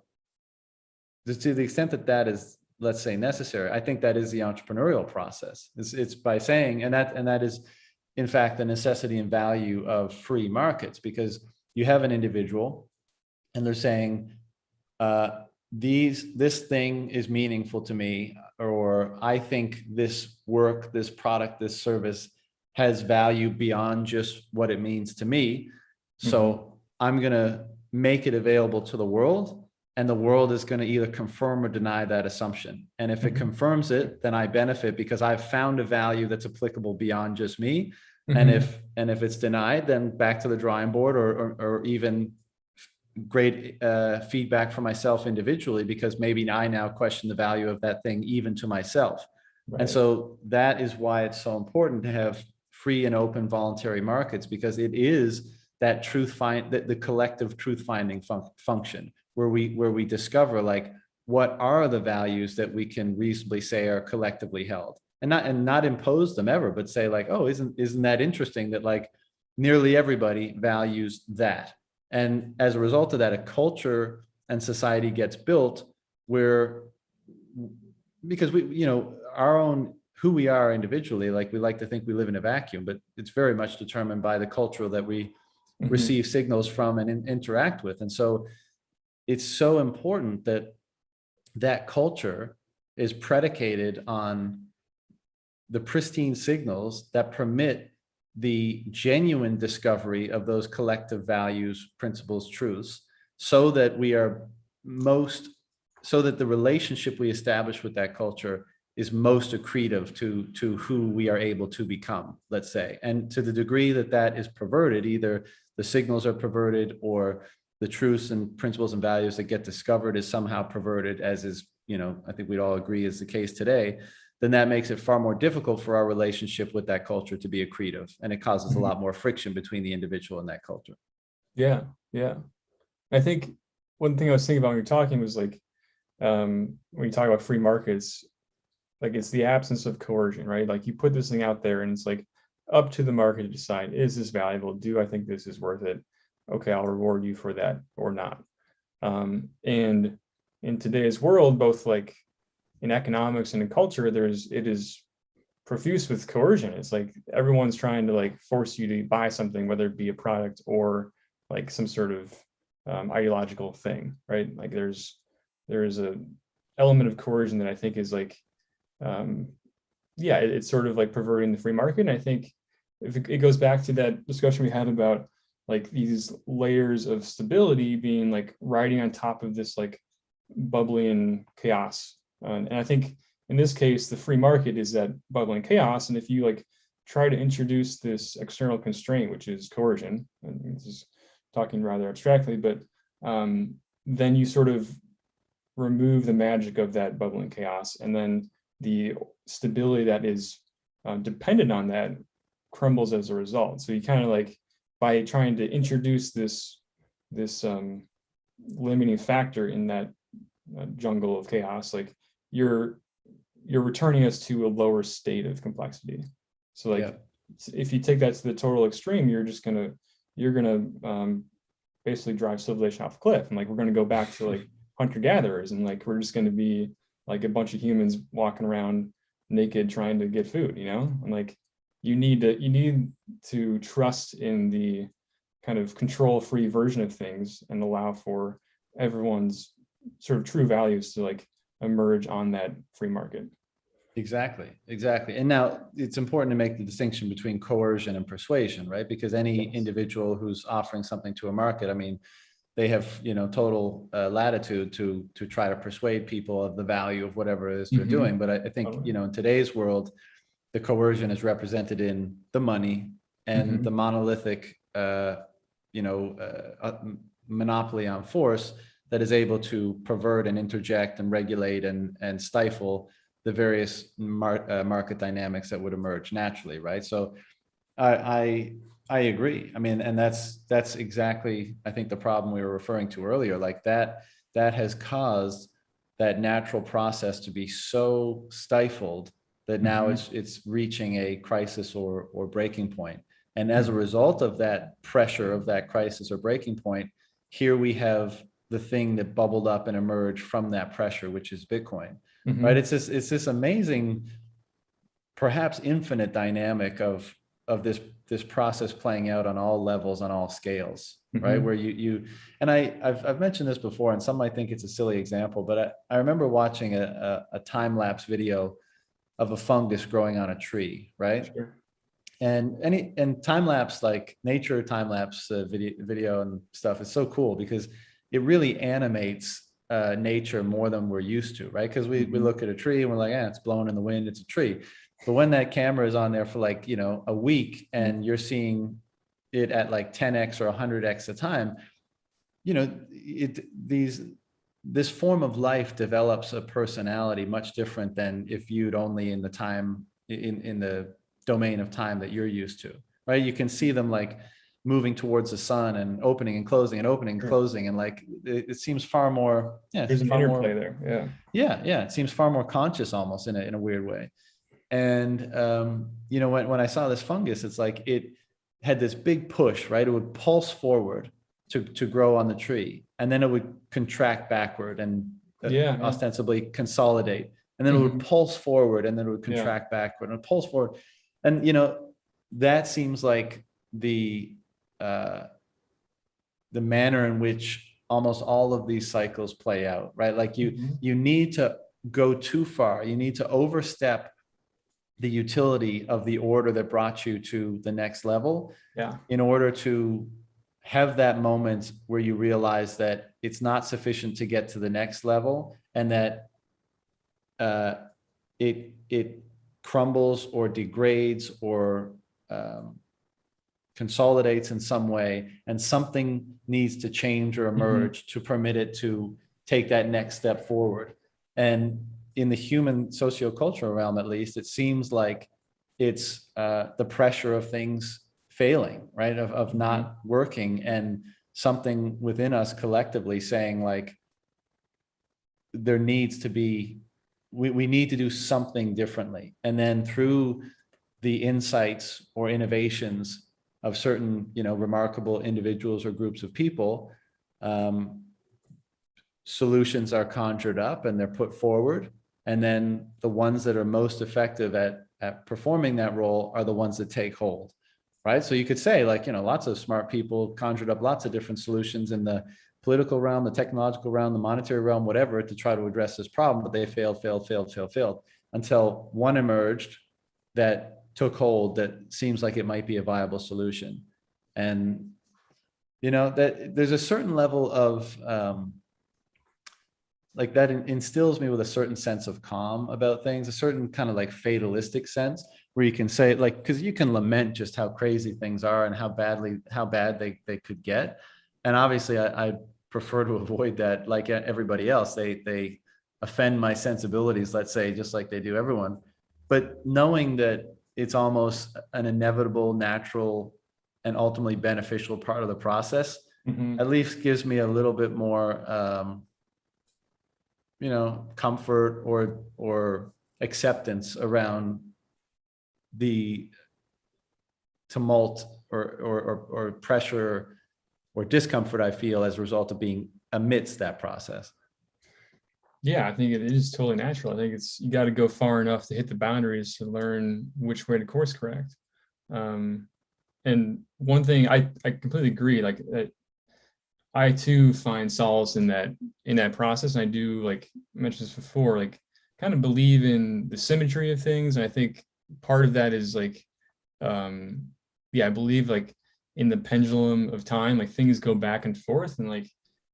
the extent that that is, let's say, necessary, I think that is the entrepreneurial process. It's by saying, and that is in fact the necessity and value of free markets, because you have an individual and they're saying, this thing is meaningful to me, or I think this work, this product, this service has value beyond just what it means to me. So I'm going to make it available to the world, and the world is going to either confirm or deny that assumption. And if it confirms it, then I benefit because I've found a value that's applicable beyond just me. And if it's denied, then back to the drawing board, or even great feedback for myself individually, because maybe I now question the value of that thing even to myself. Right. And so that is why it's so important to have free and open voluntary markets, because it is that the collective truth finding function where we discover, like, what are the values that we can reasonably say are collectively held, and not impose them ever, but say, like, oh, isn't that interesting that, like, nearly everybody values that. And as a result of that, a culture and society gets built where, because our own, who we are individually, like, we like to think we live in a vacuum, but it's very much determined by the culture that we receive signals from and interact with. And so it's so important that that culture is predicated on the pristine signals that permit the genuine discovery of those collective values, principles, truths, so that the relationship we establish with that culture is most accretive to who we are able to become, let's say. And to the degree that that is perverted, either the signals are perverted, or the truths and principles and values that get discovered is somehow perverted, as is, I think we'd all agree is the case today, then that makes it far more difficult for our relationship with that culture to be accretive. And it causes a lot more friction between the individual and that culture. Yeah. I think one thing I was thinking about when you're talking was, like, when you talk about free markets, like, it's the absence of coercion, right? Like, you put this thing out there and it's like up to the market to decide, is this valuable? Do I think this is worth it? Okay, I'll reward you for that or not. And in today's world, both like in economics and in culture, it is profuse with coercion. It's like everyone's trying to, like, force you to buy something, whether it be a product or like some sort of ideological thing, right? Like, there is a element of coercion that I think is, like, it's sort of like perverting the free market. And I think if it goes back to that discussion we had about, like, these layers of stability being, like, riding on top of this, like, bubbling chaos. And I think in this case, the free market is that bubbling chaos. And if you, like, try to introduce this external constraint, which is coercion, and this is talking rather abstractly, but then you sort of remove the magic of that bubbling chaos, and then the stability that is dependent on that crumbles as a result. So you kind of, like, by trying to introduce this limiting factor in that jungle of chaos, like, you're returning us to a lower state of complexity. So, like, if you take that to the total extreme, you're gonna basically drive civilization off a cliff, and, like, we're gonna go back to, like, hunter-gatherers, and, like, we're just gonna be like a bunch of humans walking around naked trying to get food, and, like, you need to trust in the kind of control-free version of things and allow for everyone's sort of true values to, like, emerge on that free market. Exactly. And now it's important to make the distinction between coercion and persuasion, right? Because any individual who's offering something to a market, I mean, they have, total latitude to try to persuade people of the value of whatever it is they're doing. But I think, in today's world, the coercion is represented in the money and the monolithic, monopoly on force that is able to pervert and interject and regulate and stifle the various market dynamics that would emerge naturally, right? So I agree. I mean, and that's exactly, I think, the problem we were referring to earlier. Like, that has caused that natural process to be so stifled that now it's reaching a crisis or breaking point. And as a result of that pressure of that crisis or breaking point, here we have the thing that bubbled up and emerged from that pressure, which is Bitcoin, Mhm. right? It's this amazing, perhaps infinite dynamic of this process playing out on all levels, on all scales, right? Mhm. Where and I've mentioned this before, and some might think it's a silly example, but I remember watching a time lapse video of a fungus growing on a tree, right? Sure. And time lapse, like nature time lapse video and stuff, is so cool because it really animates nature more than we're used to, right? Because we Mhm. look at a tree and we're like, it's blowing in the wind, it's a tree. But when that camera is on there for like, a week and you're seeing it at like 10x or 100x a time, this form of life develops a personality much different than if viewed only in the time in the domain of time that you're used to, right? You can see them like moving towards the sun and opening and closing and opening and Sure. closing, and like it seems far more, There's an interplay there. yeah, it seems far more conscious almost in a weird way. And when I saw this fungus, it's like it had this big push, right? It would pulse forward to grow on the tree, and then it would contract backward and Yeah. ostensibly consolidate, and then it would Mhm. pulse forward, and then it would Yeah. contract backward and pulse forward. And that seems like uh, the manner in which almost all of these cycles play out, right? Like Mhm. you need to go too far, you need to overstep the utility of the order that brought you to the next level Yeah. in order to have that moment where you realize that it's not sufficient to get to the next level, and that it crumbles or degrades or consolidates in some way, and something needs to change or emerge to permit it to take that next step forward. And in the human sociocultural realm, at least, it seems like it's the pressure of things failing, right? Of not working, and something within us collectively saying like, there needs to be, we need to do something differently. And then through the insights or innovations of certain, remarkable individuals or groups of people, solutions are conjured up and they're put forward. And then the ones that are most effective at performing that role are the ones that take hold, right? So you could say like, lots of smart people conjured up lots of different solutions in the political realm, the technological realm, the monetary realm, whatever, to try to address this problem, but they failed until one emerged that took hold, that seems like it might be a viable solution. And that there's a certain level of like that instills me with a certain sense of calm about things, a certain kind of like fatalistic sense, where you can say like, because you can lament just how crazy things are and how bad they could get. And obviously I prefer to avoid that. Like everybody else, they offend my sensibilities, let's say, just like they do everyone. But knowing that it's almost an inevitable, natural, and ultimately beneficial part of the process, Mhm. at least gives me a little bit more comfort or acceptance around the tumult or pressure or discomfort I feel as a result of being amidst that process. Yeah, I think it is totally natural. I think you got to go far enough to hit the boundaries to learn which way to course correct. And one thing I completely agree. Like I too find solace in that process. And I do, like I mentioned this before, like kind of believe in the symmetry of things. And I think part of that is like, yeah, I believe like in the pendulum of time, like things go back and forth, and like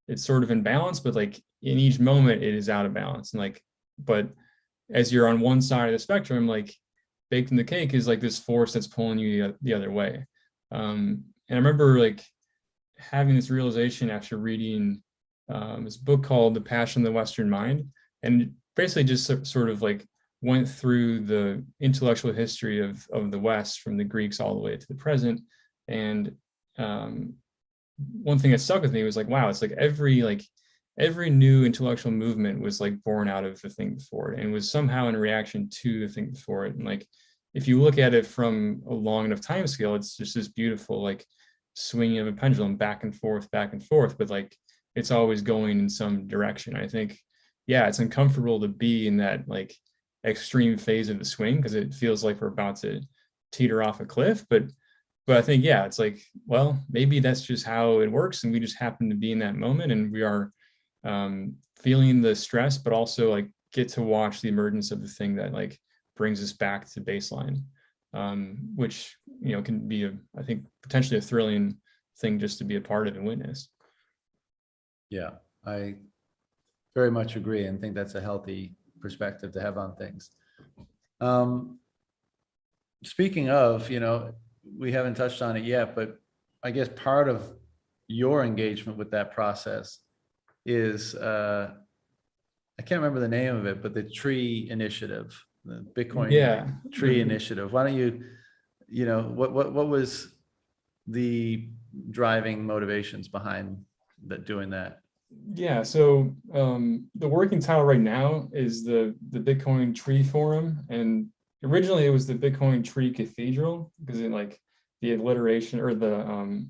it's sort of in balance, but like in each moment it is out of balance. And like, but as you're on one side of the spectrum, like baked in the cake is like this force that's pulling you the other way. And I remember like having this realization after reading this book called The Passion of the Western Mind, and basically just sort of like went through the intellectual history of the West from the Greeks all the way to the present. And one thing that stuck with me was like, wow, it's like every new intellectual movement was like born out of the thing before it, and was somehow in reaction to the thing before it. And like if you look at it from a long enough time scale, it's just this beautiful like swinging of a pendulum back and forth, but like it's always going in some direction. I think, yeah, it's uncomfortable to be in that like extreme phase of the swing because it feels like we're about to teeter off a cliff. But I think, yeah, it's like, well, maybe that's just how it works, and we just happen to be in that moment, and we are feeling the stress, but also like get to watch the emergence of the thing that like brings us back to baseline, which can be I think potentially a thrilling thing just to be a part of and witness. Yeah, I very much agree and think that's a healthy perspective to have on things. Speaking of, we haven't touched on it yet, but I guess part of your engagement with that process is, I can't remember the name of it, but the Tree Initiative, the Bitcoin Tree Initiative. Why don't you, what was the driving motivations behind doing that? Yeah, so the working title right now is the Bitcoin Tree Forum, and originally it was the Bitcoin Tree Cathedral because in like the alliteration or the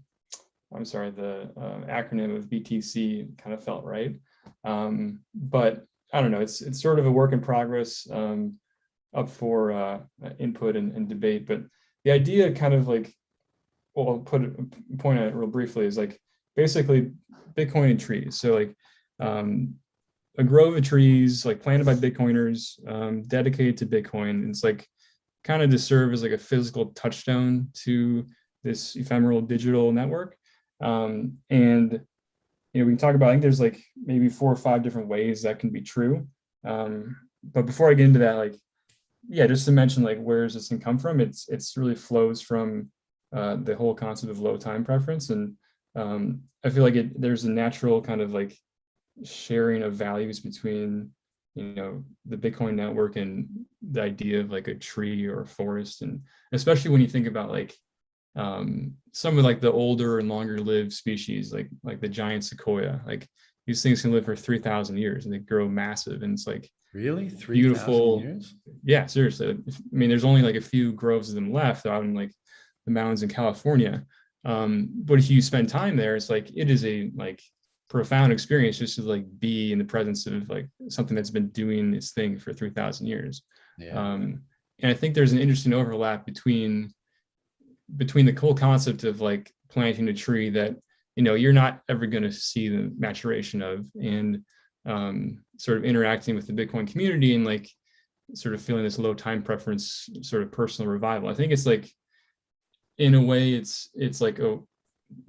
acronym of BTC kind of felt right, but I don't know. It's sort of a work in progress, up for input and debate. But the idea, kind of like, well, I'll point at it real briefly, is like basically Bitcoin and trees. So like a grove of trees like planted by Bitcoiners, dedicated to Bitcoin. It's like kind of to serve as like a physical touchstone to this ephemeral digital network. And we can talk about, I think there's like maybe 4 or 5 different ways that can be true. But before I get into that, like, yeah, just to mention like where does this thing come from? It's really flows from the whole concept of low time preference. And I feel like there's a natural kind of like sharing of values between, the Bitcoin network and the idea of like a tree or a forest. And especially when you think about like some of like the older and longer lived species, like the giant sequoia, like these things can live for 3,000 years and they grow massive. And it's like really 3,000 beautiful years. Yeah, seriously. I mean, there's only like a few groves of them left out in like the mountains in California. But if you spend time there, it's like it is a like profound experience just to like be in the presence of like something that's been doing its thing for 3,000 years. Yeah. And I think there's an interesting overlap between the whole concept of like planting a tree that you're not ever going to see the maturation of, and sort of interacting with the Bitcoin community and like sort of feeling this low time preference sort of personal revival. I think it's like, in a way, it's like a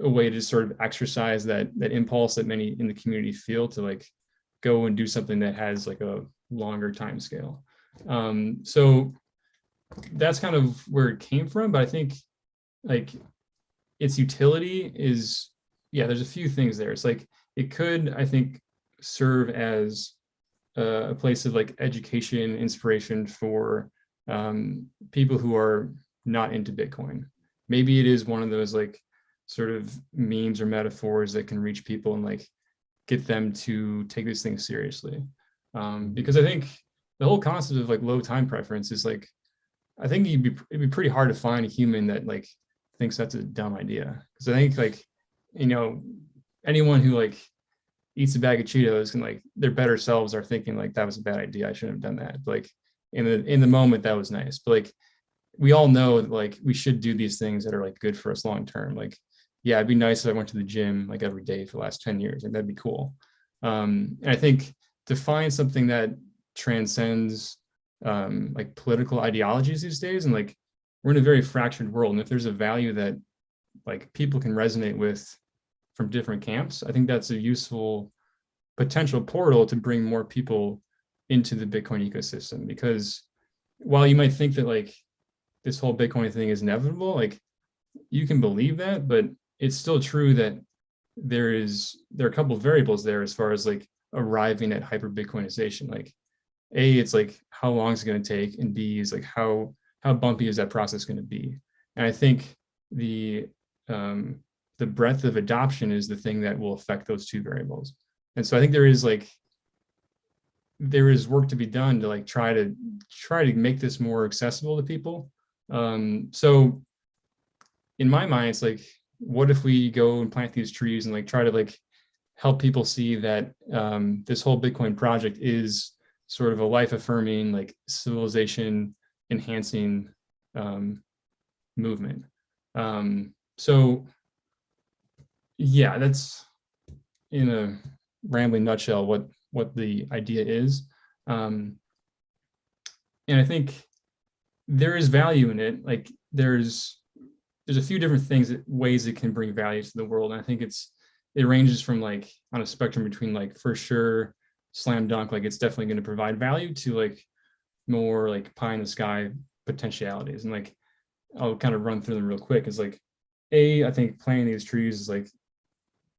way to sort of exercise that impulse that many in the community feel to like go and do something that has like a longer time scale. So that's kind of where it came from. But I think like its utility is, yeah, there's a few things there. It's like it could, I think, serve as a place of like education, inspiration for people who are not into Bitcoin. Maybe it is one of those like sort of memes or metaphors that can reach people and like get them to take this thing seriously. Because I think the whole concept of like low time preference is like, I think it'd be pretty hard to find a human that like thinks that's a dumb idea. Because I think like, anyone who like eats a bag of Cheetos and like their better selves are thinking like that was a bad idea, I shouldn't have done that. But, like in the moment that was nice. But like we all know that like we should do these things that are like good for us long term. Like, yeah, it'd be nice if I went to the gym like every day for the last 10 years. Like that'd be cool. And I think to find something that transcends like political ideologies these days, and like we're in a very fractured world, and if there's a value that like people can resonate with from different camps, I think that's a useful potential portal to bring more people into the Bitcoin ecosystem. Because while you might think that like this whole Bitcoin thing is inevitable, like you can believe that, but it's still true that there are a couple of variables there as far as like arriving at hyper Bitcoinization. Like A, it's like how long is it going to take, and B is like how bumpy is that process going to be. And I think the breadth of adoption is the thing that will affect those two variables. And so I think there is work to be done to like try to make this more accessible to people. So in my mind, it's like what if we go and plant these trees and like try to like help people see that this whole Bitcoin project is sort of a life affirming, like civilization enhancing movement. So yeah, that's in a rambling nutshell what the idea is. And I think there is value in it. Like there's a few different ways it can bring value to the world. And I think it ranges from like on a spectrum between like for sure slam dunk, like it's definitely going to provide value, to like more like pie in the sky potentialities. And like I'll kind of run through them real quick. Is like I think planting these trees is like,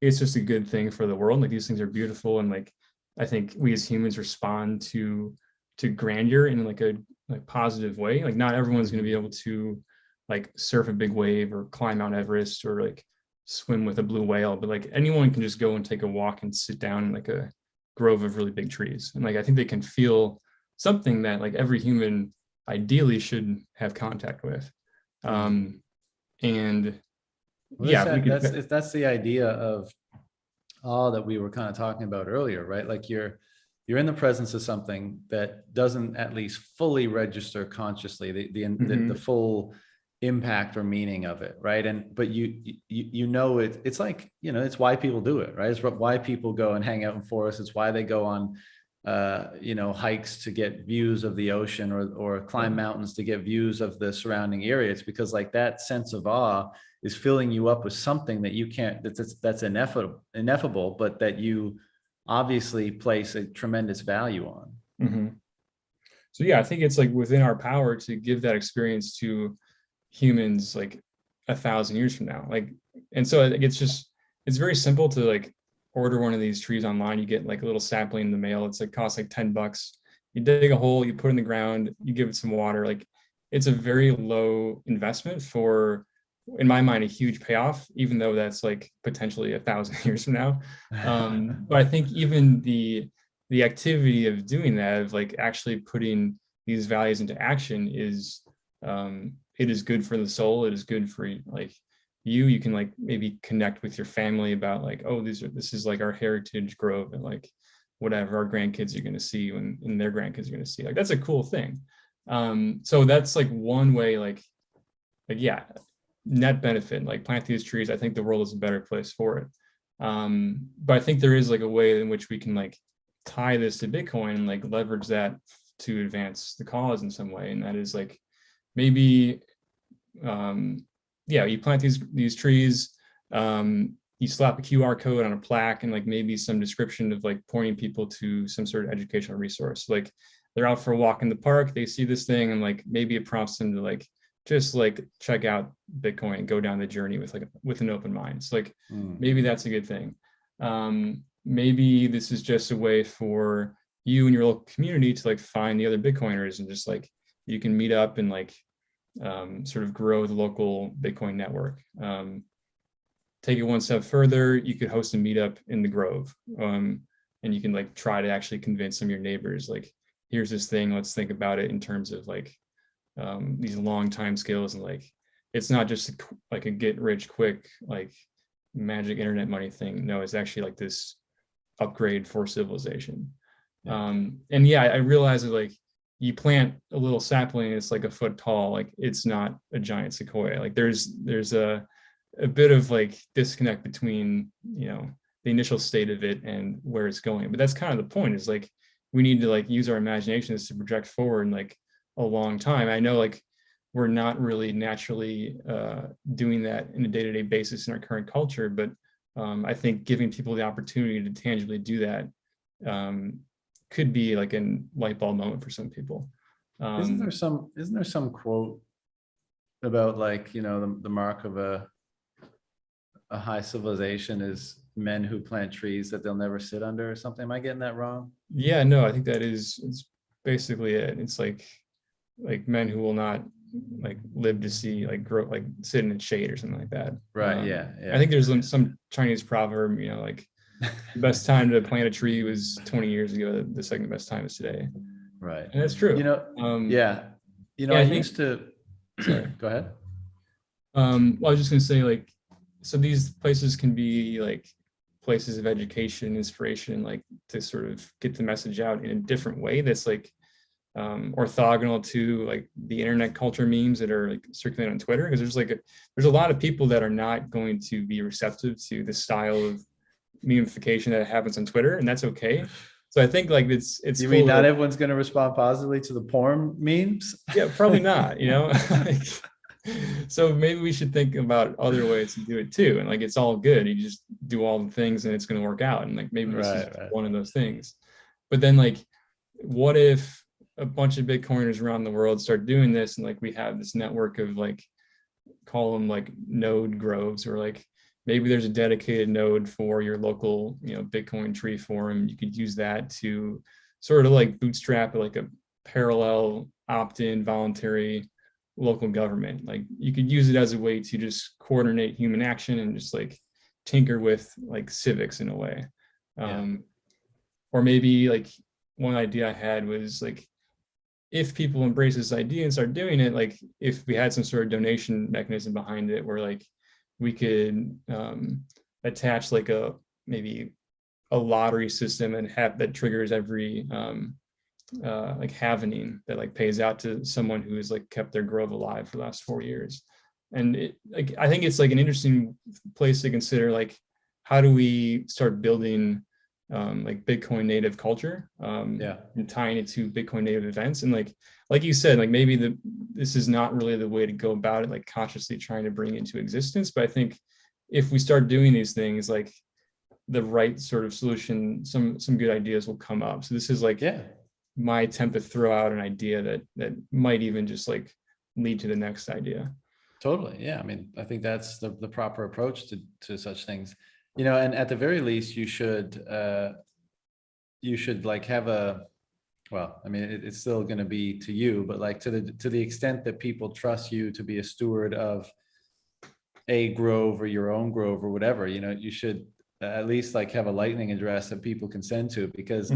it's just a good thing for the world. Like these things are beautiful, and like I think we as humans respond to grandeur in like a positive way. Like not everyone's going to be able to like surf a big wave or climb Mount Everest or like swim with a blue whale, but like anyone can just go and take a walk and sit down in like a grove of really big trees. And like I think they can feel something that like every human ideally should have contact with. And well, yeah, that's the idea of awe that we were kind of talking about earlier, right? Like you're in the presence of something that doesn't at least fully register consciously the full impact or meaning of it, right? And but you know it's like, you know, it's why people do it, right? It's why people go and hang out in forests. It's why they go on you know, hikes to get views of the ocean, or climb mountains to get views of the surrounding area. It's because like that sense of awe is filling you up with something that you can't, that's ineffable, but that you obviously place a tremendous value on. So yeah, I think it's like within our power to give that experience to humans like 1,000 years from now. Like, and so it's very simple to like order one of these trees online. You get like a little sapling in the mail. It's like costs like $10. You dig a hole, you put it in the ground, you give it some water. Like it's a very low investment for, in my mind, a huge payoff, even though that's like potentially 1,000 years from now. But I think even the activity of doing that, of like actually putting these values into action, is it is good for the soul. It is good for like you can like maybe connect with your family about like, oh, this is like our heritage grove, and like whatever our grandkids are going to see and their grandkids are going to see. Like that's a cool thing. So that's like one way, like yeah, net benefit, like plant these trees. I think the world is a better place for it. But I think there is like a way in which we can like tie this to Bitcoin and like leverage that to advance the cause in some way. And that is like maybe yeah, you plant these trees, you slap a QR code on a plaque, and like maybe some description of like pointing people to some sort of educational resource. Like they're out for a walk in the park, they see this thing, and like maybe it prompts them to like just like check out Bitcoin and go down the journey with an open mind. So like maybe that's a good thing. Maybe this is just a way for you and your local community to like find the other Bitcoiners, and just like you can meet up and like sort of grow the local Bitcoin network. Take it one step further, you could host a meetup in the Grove, and you can like try to actually convince some of your neighbors, like, here's this thing, let's think about it in terms of like these long time scales, and like it's not just like a get rich quick like magic internet money thing. No, it's actually like this upgrade for civilization. And yeah, I realize that like you plant a little sapling, it's like a foot tall, like it's not a giant sequoia. Like there's a bit of like disconnect between, you know, the initial state of it and where it's going. But that's kind of the point, is like we need to like use our imaginations to project forward in like a long time. I know like we're not really naturally doing that in a day-to-day basis in our current culture, but I think giving people the opportunity to tangibly do that could be like a light bulb moment for some people. Isn't there some quote about like, you know, the mark of a high civilization is men who plant trees that they'll never sit under, or something? Am I getting that wrong? Yeah, no, I think it's basically it. It's like men who will not like live to see like grow, like sit in the shade or something like that. Right. Yeah. I think there's some Chinese proverb, you know, like the best time to plant a tree was 20 years ago. The second best time is today. Right. And that's true. You know, yeah. You know, yeah, I used to, sorry. go ahead. Well, I was just gonna say, like, so these places can be like places of education, inspiration, like to sort of get the message out in a different way that's like orthogonal to like the internet culture memes that are like circulating on Twitter. Because there's a lot of people that are not going to be receptive to the style of memification that happens on Twitter, and that's okay. So I think like it's You cool mean not that, everyone's going to respond positively to the porn memes? yeah, probably not, you know. So maybe we should think about other ways to do it too. And like it's all good. You just do all the things and it's going to work out. And like maybe this is Right, right. one of those things. But then like, what if a bunch of Bitcoiners around the world start doing this, and like we have this network of like, call them like node groves, or like maybe there's a dedicated node for your local, you know, Bitcoin tree forum. You could use that to sort of like bootstrap like a parallel opt-in voluntary local government. Like you could use it as a way to just coordinate human action and just like tinker with like civics in a way. Yeah. Or maybe like one idea I had was like, if people embrace this idea and start doing it, like if we had some sort of donation mechanism behind it where like we could attach like a maybe a lottery system and have that triggers every like halvening that like pays out to someone who has like kept their grove alive for the last 4 years. And it, like I think it's like an interesting place to consider, like how do we start building like Bitcoin native culture, Yeah. and tying it to Bitcoin native events. And like you said, like maybe this is not really the way to go about it, like consciously trying to bring into existence. But I think if we start doing these things, like the right sort of solution, some good ideas will come up. So this is like Yeah. my attempt to throw out an idea that might even just like lead to the next idea. Totally. Yeah. I mean, I think that's the proper approach to such things, you know, and at the very least, you should like have a, well, I mean, it's still going to be to you, but like to the extent that people trust you to be a steward of a grove or your own grove or whatever, you know, you should at least like have a lightning address that people can send to, because,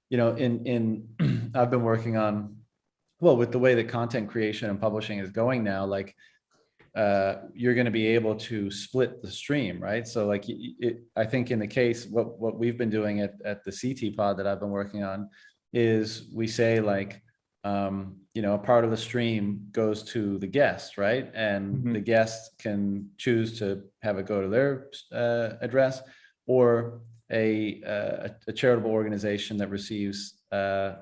you know, in I've been working on, well, with the way that content creation and publishing is going now, like you're going to be able to split the stream, right? So like I think in the case, what we've been doing at the CT pod that I've been working on is we say like, you know, a part of the stream goes to the guest, right? And the guest can choose to have it go to their address, or a charitable organization that receives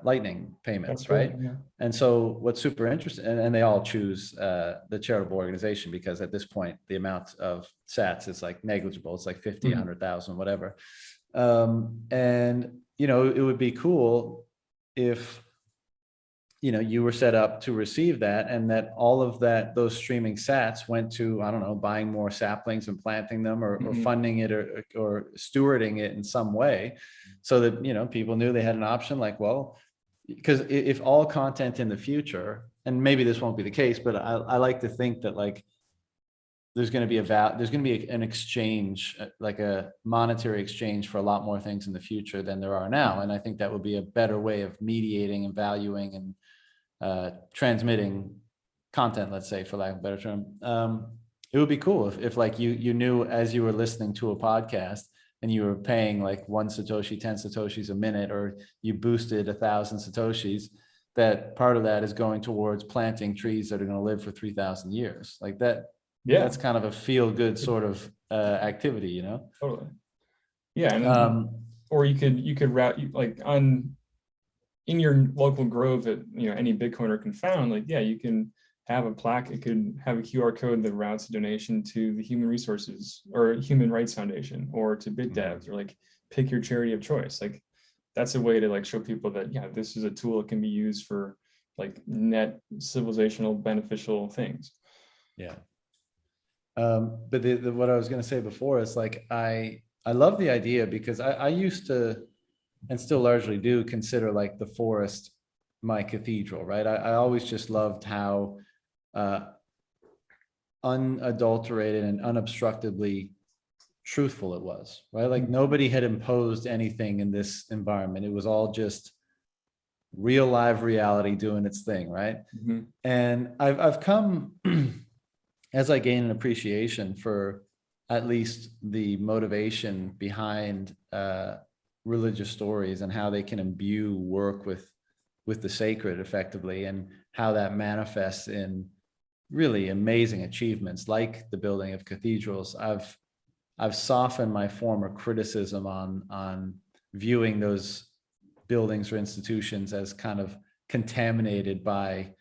lightning payments, Cool. right? Yeah. And so what's super interesting, and they all choose the charitable organization, because at this point, the amount of sats is like negligible. It's like 50, 100,000, whatever. And, you know, it would be cool if, you know, you were set up to receive that, and that all of those streaming sats went to, I don't know, buying more saplings and planting them, or funding it, or stewarding it in some way, so that, you know, people knew they had an option. Like, well, because if all content in the future, and maybe this won't be the case, but I like to think that like there's going to be an exchange, like a monetary exchange for a lot more things in the future than there are now. And I think that would be a better way of mediating and valuing and transmitting content, let's say, for lack of a better term. It would be cool if like you knew as you were listening to a podcast and you were paying like 1 Satoshi, 10 Satoshis a minute, or you boosted 1,000 Satoshis, that part of that is going towards planting trees that are going to live for 3,000 years. Like that, Yeah. that's kind of a feel good sort of activity, you know? Totally. Yeah. And then, or you could route like in your local grove that, you know, any Bitcoiner can found, like, yeah, you can have a plaque. It could have a QR code that routes a donation to the Human Resources or Human Rights Foundation, or to BitDevs, or like pick your charity of choice. Like that's a way to like show people that, yeah, this is a tool that can be used for like net civilizational beneficial things. Yeah. But what I was going to say before is like, I love the idea, because I used to, and still largely do, consider like the forest my cathedral, right? I always just loved how unadulterated and unobstructedly truthful it was, right? Like nobody had imposed anything in this environment. It was all just real live reality doing its thing, right? And I've come as I gain an appreciation for at least the motivation behind religious stories and how they can imbue work with the sacred effectively, and how that manifests in really amazing achievements like the building of cathedrals. I've softened my former criticism on viewing those buildings or institutions as kind of contaminated by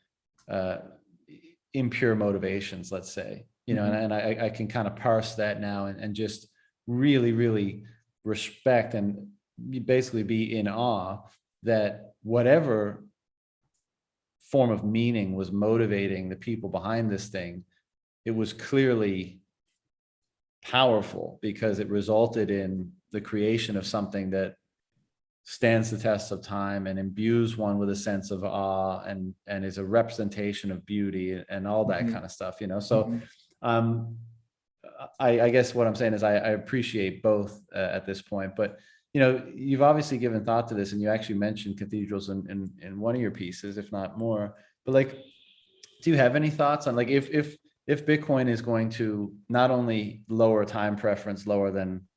impure motivations, let's say, and I can kind of parse that now and just really, really respect and basically be in awe that whatever form of meaning was motivating the people behind this thing, it was clearly powerful because it resulted in the creation of something that stands the test of time and imbues one with a sense of awe and is a representation of beauty and all that kind of stuff, so I guess what I'm saying is I appreciate both at this point, but you've obviously given thought to this, and you actually mentioned cathedrals in one of your pieces, if not more. But like, do you have any thoughts on like if Bitcoin is going to not only lower time preference lower than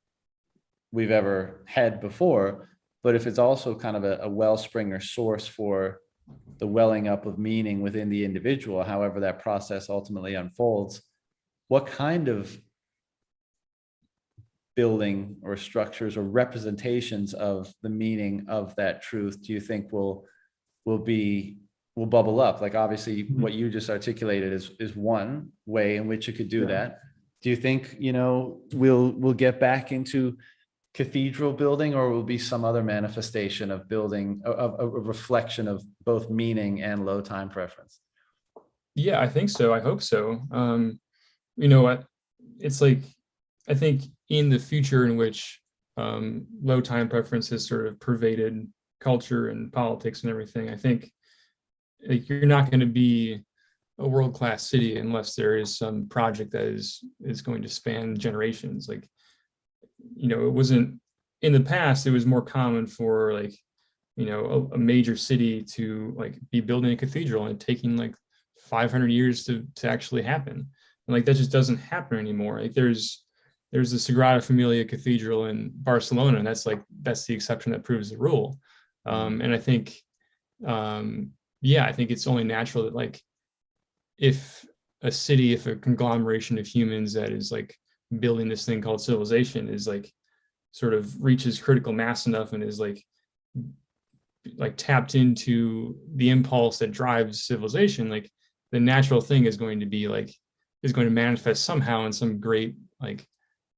we've ever had before, but if it's also kind of a wellspring or source for the welling up of meaning within the individual, however that process ultimately unfolds, what kind of building or structures or representations of the meaning of that truth do you think will bubble up? Like, obviously what you just articulated is one way in which you could do that. Do you think we'll get back into cathedral building, or will be some other manifestation of building a reflection of both meaning and low time preference? Yeah, I think so. I hope so. It's like, I think in the future in which low time preference has sort of pervaded culture and politics and everything, I think like you're not going to be a world-class city unless there is some project that is going to span generations. Like, it wasn't in the past, it was more common for like, a major city to like be building a cathedral and taking like 500 years to actually happen. And like, that just doesn't happen anymore. Like there's the Sagrada Familia Cathedral in Barcelona, and that's the exception that proves the rule. And I think, I think it's only natural that like, if a conglomeration of humans that is like building this thing called civilization is like sort of reaches critical mass enough and is like tapped into the impulse that drives civilization, like the natural thing is going to manifest somehow in some great like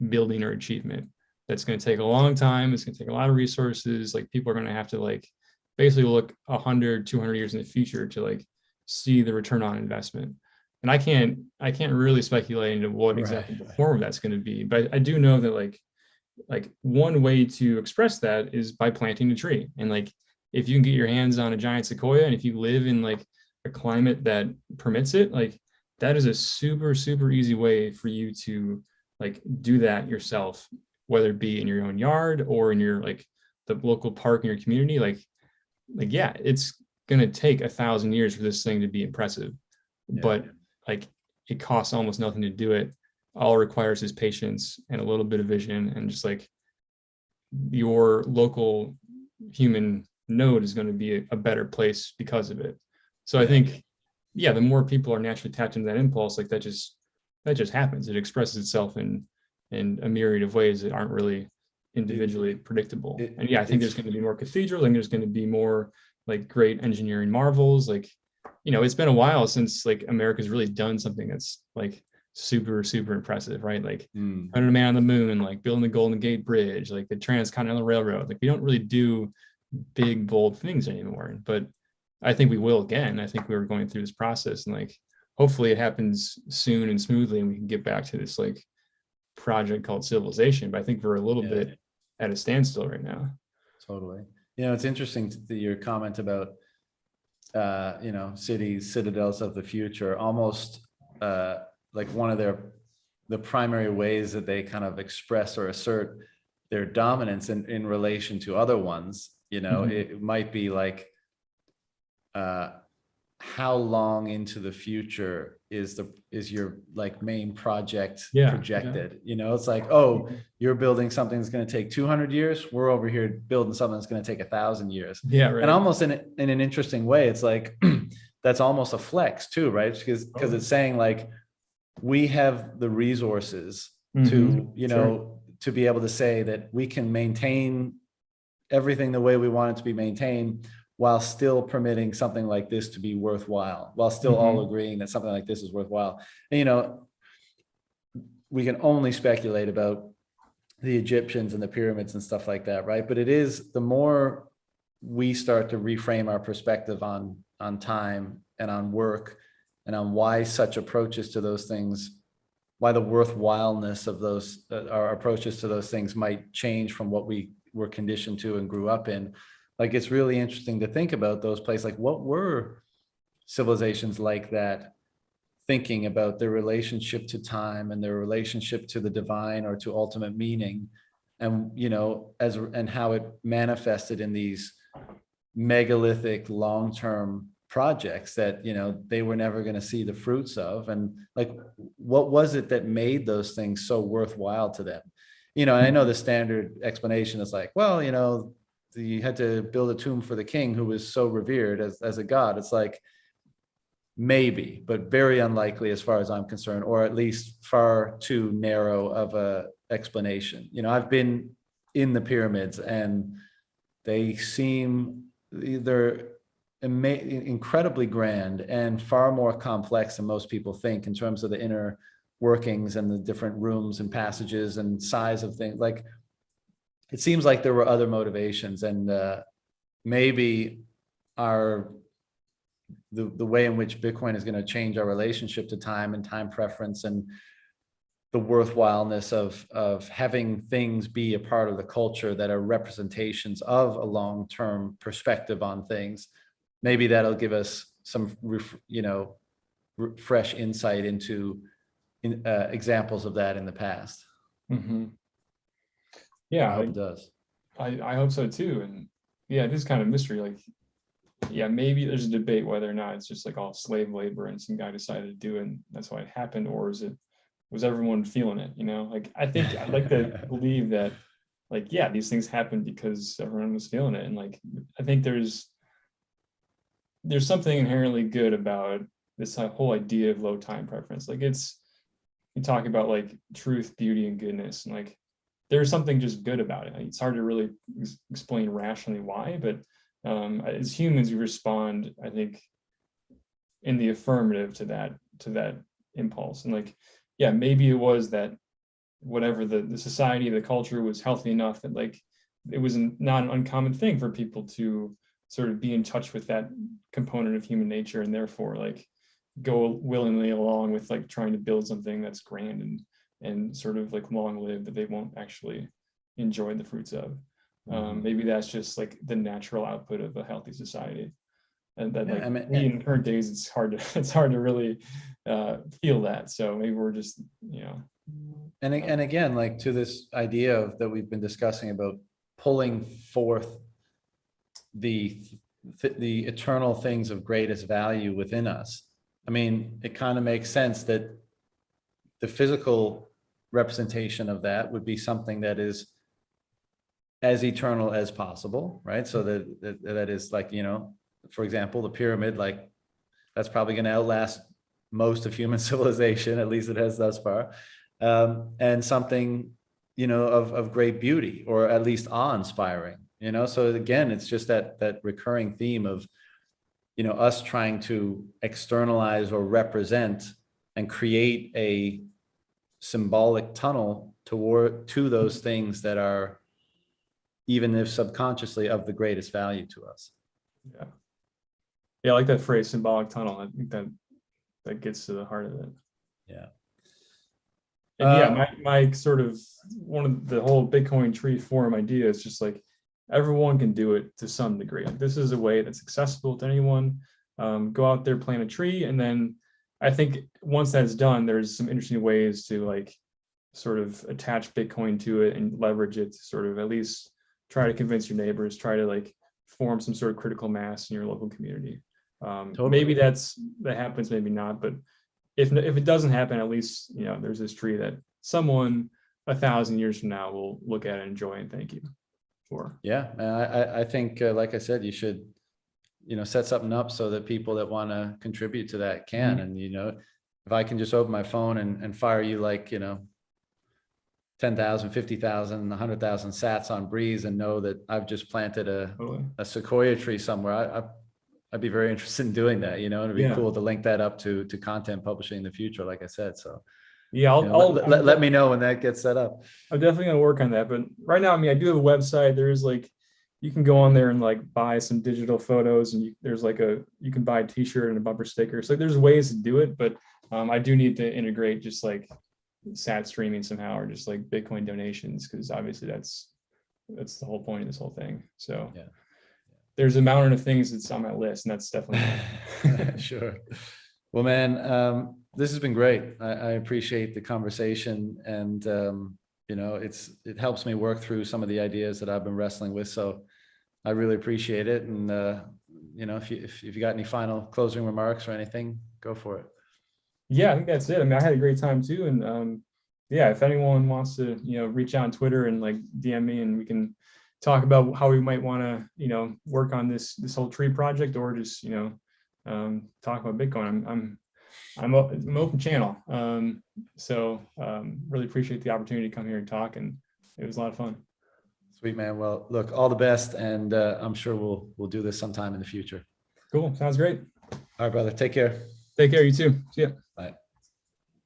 building or achievement that's going to take a long time. It's going to take a lot of resources. Like, people are going to have to like basically look 100, 200 years in the future to like see the return on investment. And I can't really speculate into what exactly the form that's going to be, but I do know that like one way to express that is by planting a tree. And like, if you can get your hands on a giant sequoia, and if you live in like a climate that permits it, like that is a super, super easy way for you to like do that yourself, whether it be in your own yard or in your like the local park in your community. Like yeah, it's going to take 1,000 years for this thing to be impressive, but like it costs almost nothing to do it. All it requires is patience and a little bit of vision, and just like your local human node is going to be a better place because of it. So I think, the more people are naturally tapped into that impulse, like that just happens. It expresses itself in a myriad of ways that aren't really individually predictable. And I think there's going to be more cathedrals, and there's going to be more like great engineering marvels. Like, it's been a while since like America's really done something that's like super, super impressive, right? Like putting a man on the moon, like building the Golden Gate Bridge, like the Transcontinental Railroad. Like, we don't really do big, bold things anymore, but I think we will again. I think we're going through this process, and like hopefully it happens soon and smoothly, and we can get back to this like project called civilization. But I think we're a little bit at a standstill right now. Totally. It's interesting your comment about cities, citadels of the future, almost like one of the primary ways that they kind of express or assert their dominance in relation to other ones. It might be like how long into the future is your like main project Yeah. projected? You know, it's like, oh, Mhm. you're building something that's going to take 200 years. We're over here building something that's going to take 1,000 years. Yeah, And right. almost in an interesting way, it's like that's almost a flex too, right? Because it's saying like we have the resources to, you know, to be able to say that we can maintain everything the way we want it to be maintained while still permitting something like this to be worthwhile, while still all agreeing that something like this is worthwhile. And, you know, we can only speculate about the Egyptians and the pyramids and stuff like that, right? But it is, the more we start to reframe our perspective on time and on work and on why such approaches to those things, why the worthwhileness of those our approaches to those things might change from what we were conditioned to and grew up in. Like, it's really interesting to think about those places. Like, what were civilizations like that thinking about their relationship to time and their relationship to the divine or to ultimate meaning, and, you know, and how it manifested in these megalithic long-term projects that, you know, they were never going to see the fruits of. And like, what was it that made those things so worthwhile to them? You know, and I know the standard explanation is like, well, you know, you had to build a tomb for the king who was so revered as a god. It's like, maybe, but very unlikely as far as I'm concerned, or at least far too narrow of a explanation. You know, I've been in the pyramids and they seem, they're incredibly grand and far more complex than most people think in terms of the inner workings and the different rooms and passages and size of things. Like, it seems like there were other motivations, and maybe our the way in which Bitcoin is going to change our relationship to time and time preference and the worthwhileness of having things be a part of the culture that are representations of a long-term perspective on things. Maybe that'll give us some, you know, fresh insight into examples of that in the past. Yeah, I hope it does. I hope so too. And yeah, it is kind of mystery. Like, yeah, maybe there's a debate whether or not it's just like all slave labor and some guy decided to do it and that's why it happened, or was everyone feeling it, you know? Like, I think I'd like to believe that, like, yeah, these things happened because everyone was feeling it. And like, I think there's something inherently good about this whole idea of low time preference. Like, you talk about like truth, beauty, and goodness, and like there's something just good about it. Like, it's hard to really explain rationally why, but as humans, we respond, I think, in the affirmative to that impulse. And like, yeah, maybe it was that whatever the society, the culture was healthy enough that like it was not an uncommon thing for people to sort of be in touch with that component of human nature, and therefore like go willingly along with like trying to build something that's grand and sort of like long lived that they won't actually enjoy the fruits of. Maybe that's just like the natural output of a healthy society, and that like we in current days it's hard to really feel that. So maybe we're just, you know. And again, like, to this idea of that we've been discussing about pulling forth the eternal things of greatest value within us. I mean, it kind of makes sense that the physical representation of that would be something that is as eternal as possible, right? So that is like, you know, for example, the pyramid, like, that's probably going to outlast most of human civilization, at least it has thus far. And something, you know, of great beauty, or at least awe-inspiring, you know? So again, it's just that recurring theme of, you know, us trying to externalize or represent and create a symbolic tunnel to those things that are, even if subconsciously, of the greatest value to us. Yeah. Yeah, I like that phrase, symbolic tunnel. I think that gets to the heart of it. Yeah. And yeah, my sort of one of the whole Bitcoin tree forum idea is just like everyone can do it to some degree. Like, this is a way that's accessible to anyone. Go out there, plant a tree, and then I think once that's done, there's some interesting ways to like sort of attach Bitcoin to it and leverage it to sort of at least try to convince your neighbors, try to like form some sort of critical mass in your local community. Maybe that happens, maybe not, but if it doesn't happen, at least, you know, there's this tree that someone 1,000 years from now will look at and enjoy and thank you for. Yeah, and I think, like I said, you should, you know, set something up so that people that want to contribute to that can. And, you know, if I can just open my phone and fire you like, you know, 10,000, 50,000, 100,000 sats on Breeze and know that I've just planted a sequoia tree somewhere, I'd be very interested in doing that, you know, and it'd be cool to link that up to content publishing in the future, like I said. So yeah, let me know when that gets set up. I'm definitely gonna work on that. But right now, I mean, I do have a website. There's like, you can go on there and like buy some digital photos, and there's like you can buy a t-shirt and a bumper sticker. So there's ways to do it, but I do need to integrate just like sat streaming somehow, or just like Bitcoin donations, because obviously that's the whole point of this whole thing. So yeah, there's a mountain of things that's on my list, and that's definitely sure. Well, man, this has been great. I appreciate the conversation, and you know, it helps me work through some of the ideas that I've been wrestling with. So I really appreciate it. And you know, if you got any final closing remarks or anything, go for it. Yeah, I think that's it. I mean, I had a great time too, and yeah, if anyone wants to, you know, reach out on Twitter and like DM me, and we can talk about how we might want to, you know, work on this whole tree project, or just, you know, talk about Bitcoin. I'm an open channel. So really appreciate the opportunity to come here and talk, and it was a lot of fun. Sweet, man. Well, look, all the best, and I'm sure we'll do this sometime in the future. Cool. Sounds great. All right, brother. Take care. Take care. You too. See ya.